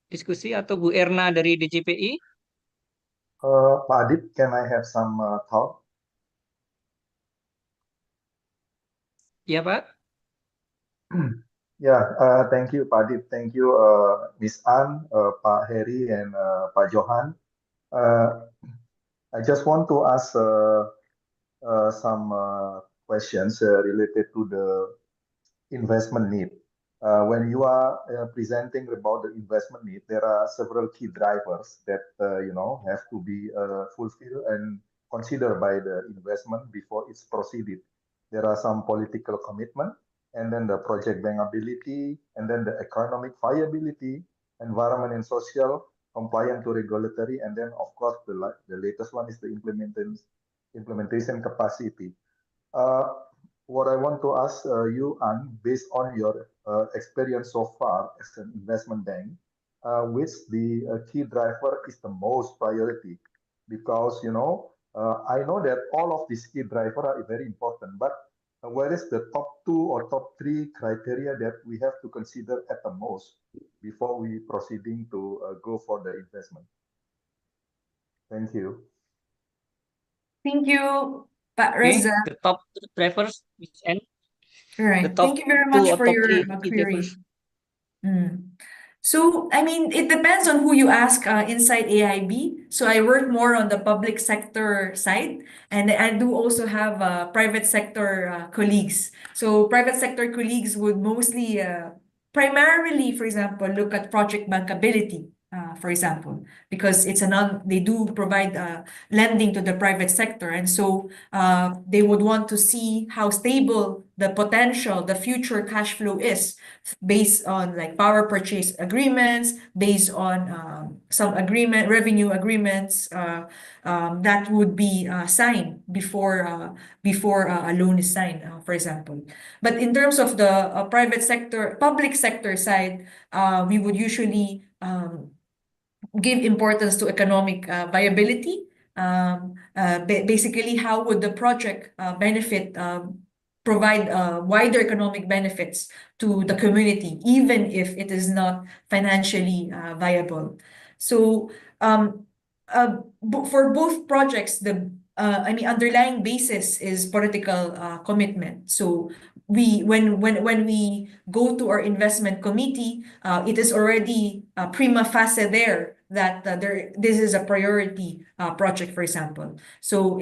diskusi, atau Bu Erna dari DJPI? Pak Adib, can I have some thought? Ya Pak. Yeah, thank you, Pak Adib. Thank you, Miss Ann, Pak Heri, and Pak Johan. I just want to ask some questions related to the investment need. When you are presenting about the investment need, there are several key drivers that have to be fulfilled and considered by the investment before it's proceeded. There are some political commitment, and then the project bankability, and then the economic viability, environment and social, compliant to regulatory, and then of course the latest one is the implementation capacity. Uh, what I want to ask you, Anne, based on your experience so far as an investment bank, which the key driver is the most priority? Because I know that all of these key driver are very important, but where is the top two or top three criteria that we have to consider at the most before we proceeding to go for the investment? Thank you. Thank you, Pak Okay, Reza. the top two drivers and All the right. Thank top you very two much or for top your three key query. drivers. So, I mean, it depends on who you ask inside AIB. So I work more on the public sector side, and I do also have private sector colleagues. So private sector colleagues would mostly, primarily, for example, look at project bankability. For example, because they do provide lending to the private sector, and so they would want to see how stable the potential, the future cash flow is based on like power purchase agreements, based on some revenue agreements that would be signed before a loan is signed, for example. But in terms of the public sector side, we would usually give importance to economic viability. Basically, how would the project provide wider economic benefits to the community, even if it is not financially viable. So for both projects, underlying basis is political commitment. So when we go to our investment committee, it is already prima facie there that this is a priority project, for example. So,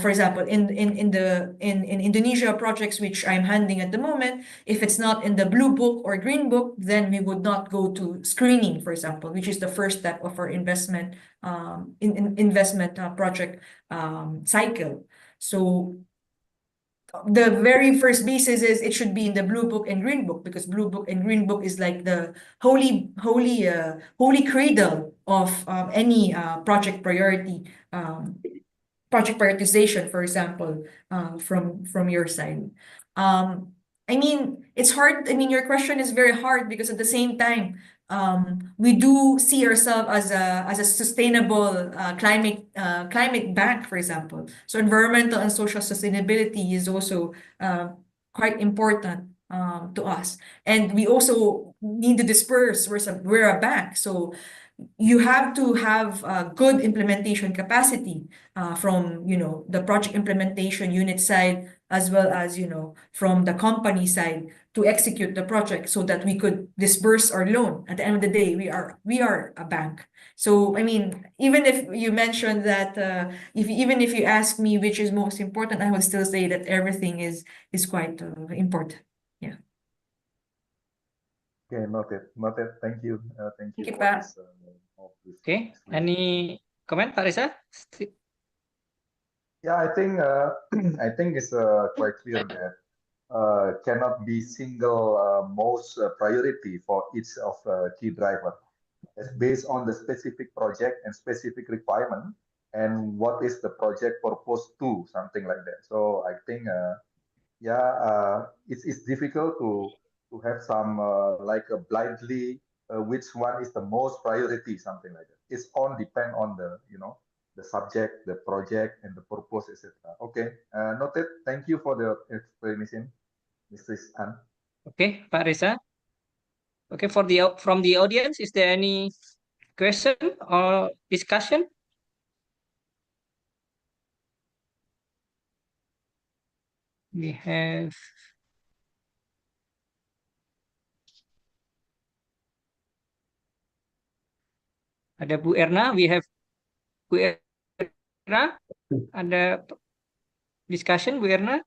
for example, in Indonesia projects which I'm handling at the moment, if it's not in the blue book or green book, then we would not go to screening, for example, which is the first step of our investment project cycle. So the very first basis is it should be in the blue book and green book, because blue book and green book is like the holy cradle of any project prioritization, for example, from your side. I mean, it's hard. I mean, your question is very hard because at the same time, we do see ourselves as a sustainable climate bank, for example. So environmental and social sustainability is also quite important to us, and we also need to disperse. We're a bank, so you have to have good implementation capacity from the project implementation unit side, as well as from the company side, to execute the project so that we could disburse our loan. At the end of the day, we are a bank. So I mean, even if you mentioned that, even if you ask me which is most important, I would still say that everything is quite important. Yeah. Okay, noted. Noted. Thank you. Thank you Thank you, for Pa. this. Okay, any comment, Pak Reza? Yeah, I think I think it's quite clear that cannot be single most priority for each of key driver. It's based on the specific project and specific requirement, and what is the project purpose to, something like that. So I think it's difficult to have some like a blindly which one is the most priority, something like that. It's all depend on the the subject, the project, and the purpose, etc. Okay, noted. Thank you for the explanation, Mrs. An. Okay, Pak Reza. Okay, from the audience, is there any question or discussion? We have ada Bu Erna, we have Bu Erna, ada discussion Bu Erna,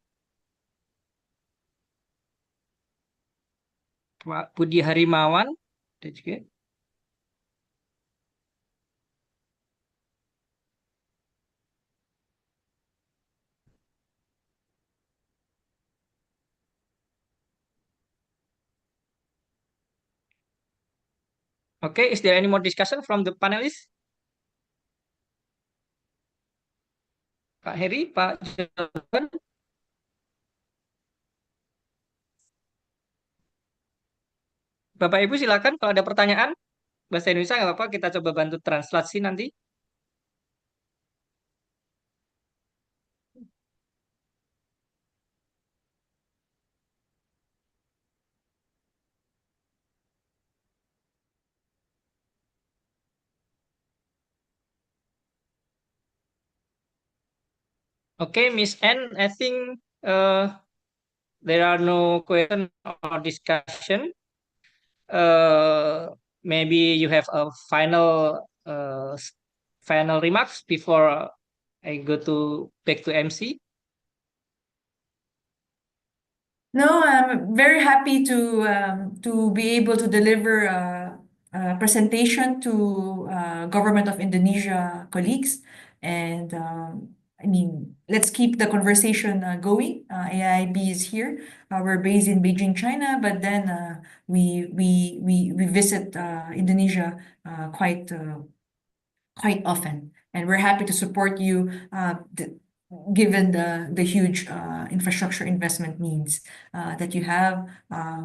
Pak Budi Harimawan, ada juga. Okay, is there any more discussion from the panelists? Pak Heri, Pak Johan? Bapak Ibu silakan kalau ada pertanyaan bahasa Indonesia nggak apa-apa, kita coba bantu translasi nanti. Okay, Miss N, I think there are no question or discussion. Maybe you have a final remarks before I go to back to MC. No, I'm very happy to be able to deliver a presentation to Government of Indonesia colleagues, and I mean, let's keep the conversation going. AIB is here. We're based in Beijing, China, but then we visit Indonesia quite often, and we're happy to support you. Given the huge infrastructure investment needs that you have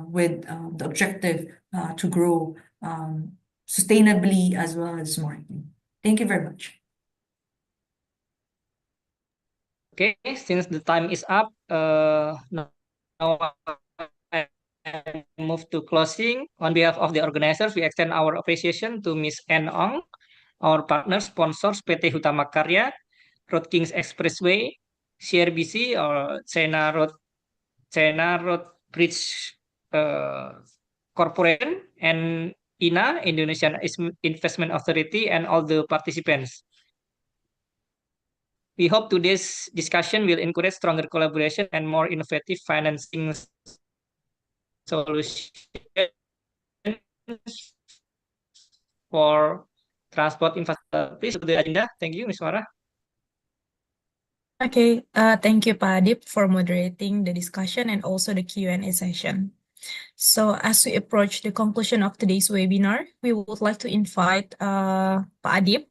with the objective to grow sustainably as well as smartly. Thank you very much. Okay, since the time is up, now I move to closing. On behalf of the organizers, we extend our appreciation to Ms. N. Ong, our partner sponsors PT Hutama Karya, Road Kings Expressway, CRBC or China Road Bridge Corporation, and INA, Indonesian Investment Authority, and all the participants. We hope today's discussion will encourage stronger collaboration and more innovative financing solutions for transport infrastructure. Please, to the agenda. Thank you, Ms. Farah. Okay, thank you, Pak Adip, for moderating the discussion and also the Q&A session. So as we approach the conclusion of today's webinar, we would like to invite Pak Adip,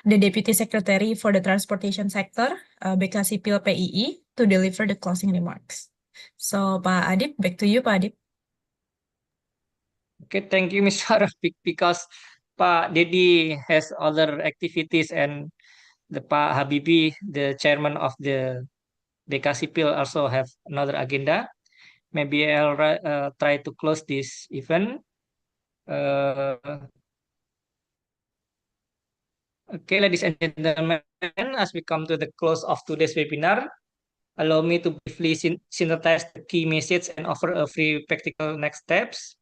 the Deputy Secretary for the Transportation Sector, BK Sipil PII, to deliver the closing remarks. So Pak Adip, back to you, Pak Adip. Okay, thank you, Ms. Farah, because Pak Dedi has other activities and the Pak Habibi, the chairman of the BK Sipil, also have another agenda. Maybe I'll try to close this event. Okay, ladies and gentlemen, as we come to the close of today's webinar, allow me to briefly synthesize the key message and offer a few practical next steps.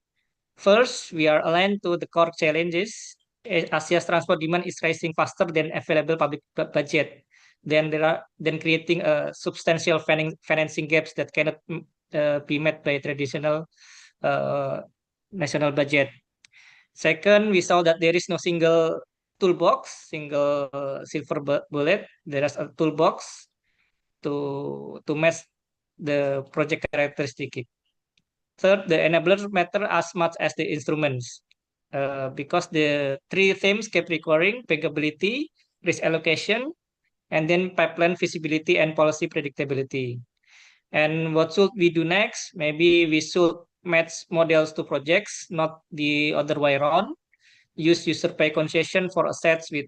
First, we are aligned to the core challenges. Asia's transport demand is rising faster than available public budget. Then creating a substantial financing gaps that cannot be met by traditional national budget. Second, we saw that there is no single toolbox, single silver bullet. There is a toolbox to match the project characteristic. Third, the enablers matter as much as the instruments, because the three themes kept recurring: bankability, risk allocation, and then pipeline feasibility and policy predictability. And what should we do next? Maybe we should match models to projects, not the other way around. Use user pay concession for assets with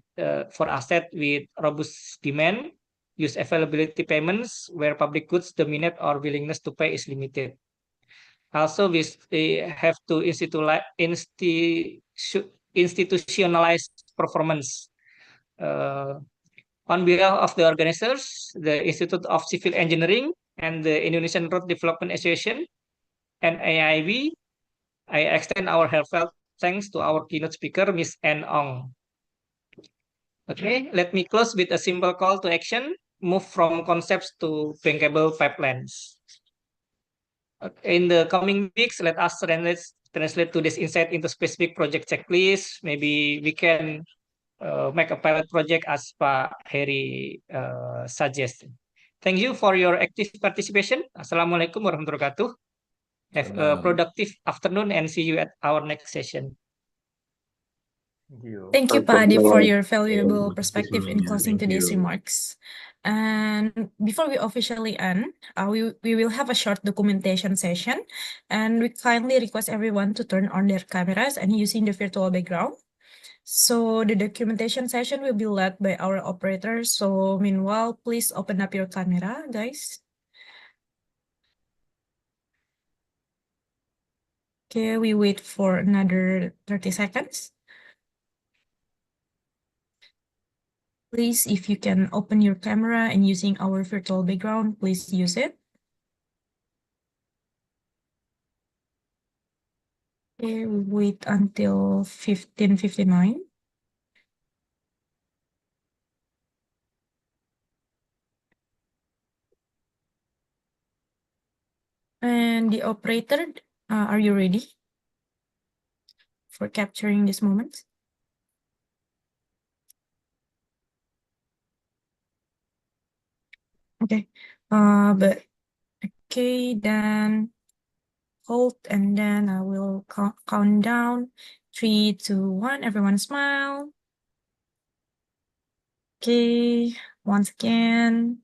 robust demand. Use availability payments where public goods dominate or willingness to pay is limited. Also, we have to institutionalize performance. On behalf of the organizers, the Institute of Civil Engineering, and the Indonesian Road Development Association, and AIB, I extend our heartfelt thanks to our keynote speaker, Ms. N. Ong. Okay, let me close with a simple call to action: move from concepts to bankable pipelines. In the coming weeks, let us translate today's insight into specific project checklist. Maybe we can make a pilot project as Pak Heri suggested. Thank you for your active participation. Assalamualaikum warahmatullahi wabarakatuh. Have a productive afternoon and see you at our next session. Thank you. Thank you, Pak Adi, for your Thank valuable you. perspective in Yeah, closing thank today's you. remarks. And before we officially end, we will have a short documentation session, and we kindly request everyone to turn on their cameras and using the virtual background. So the documentation session will be led by our operator. So meanwhile, please open up your camera, guys. Okay, we wait for another 30 seconds. Please, if you can open your camera and using our virtual background, please use it. Okay, we wait until 15:59. And the operator, are you ready for capturing this moment? Okay, but okay, then hold, and then I will count down. 3, 2, 1. Everyone smile. Okay, once again.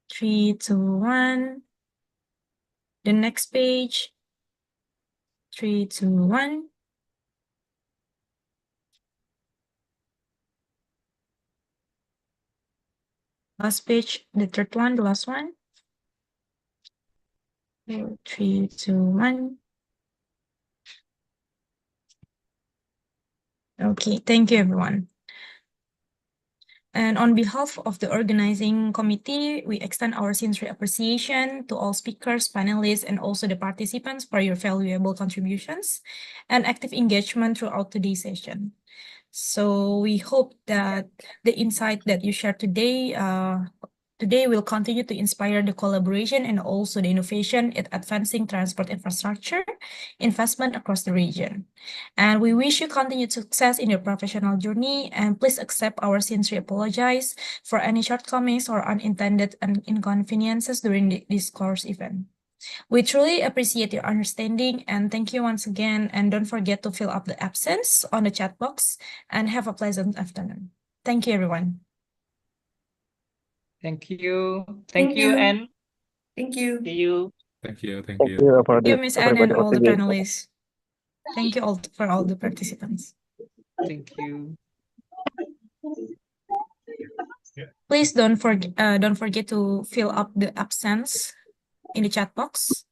3, 2, 1. The next page. 3, 2, 1. Last page, the third one, the last one. 3, 2, 1. Okay, thank you, everyone. And on behalf of the organizing committee, we extend our sincere appreciation to all speakers, panelists, and also the participants for your valuable contributions and active engagement throughout today's session. So we hope that the insight that you shared today will continue to inspire the collaboration and also the innovation in advancing transport infrastructure investment across the region. And we wish you continued success in your professional journey, and please accept our sincere apologies for any shortcomings or unintended inconveniences during this course event. We truly appreciate your understanding, and thank you once again. And don't forget to fill up the absence on the chat box, and have a pleasant afternoon. Thank you, everyone. Thank you. Thank you. Anne. Thank you. See you. Thank you. Thank Thank you. you for Thank you, the Ms. Anne, and everybody all the today. panelists. Thank you all for all the participants. Thank you. Please don't forget to fill up the absence in the chat box.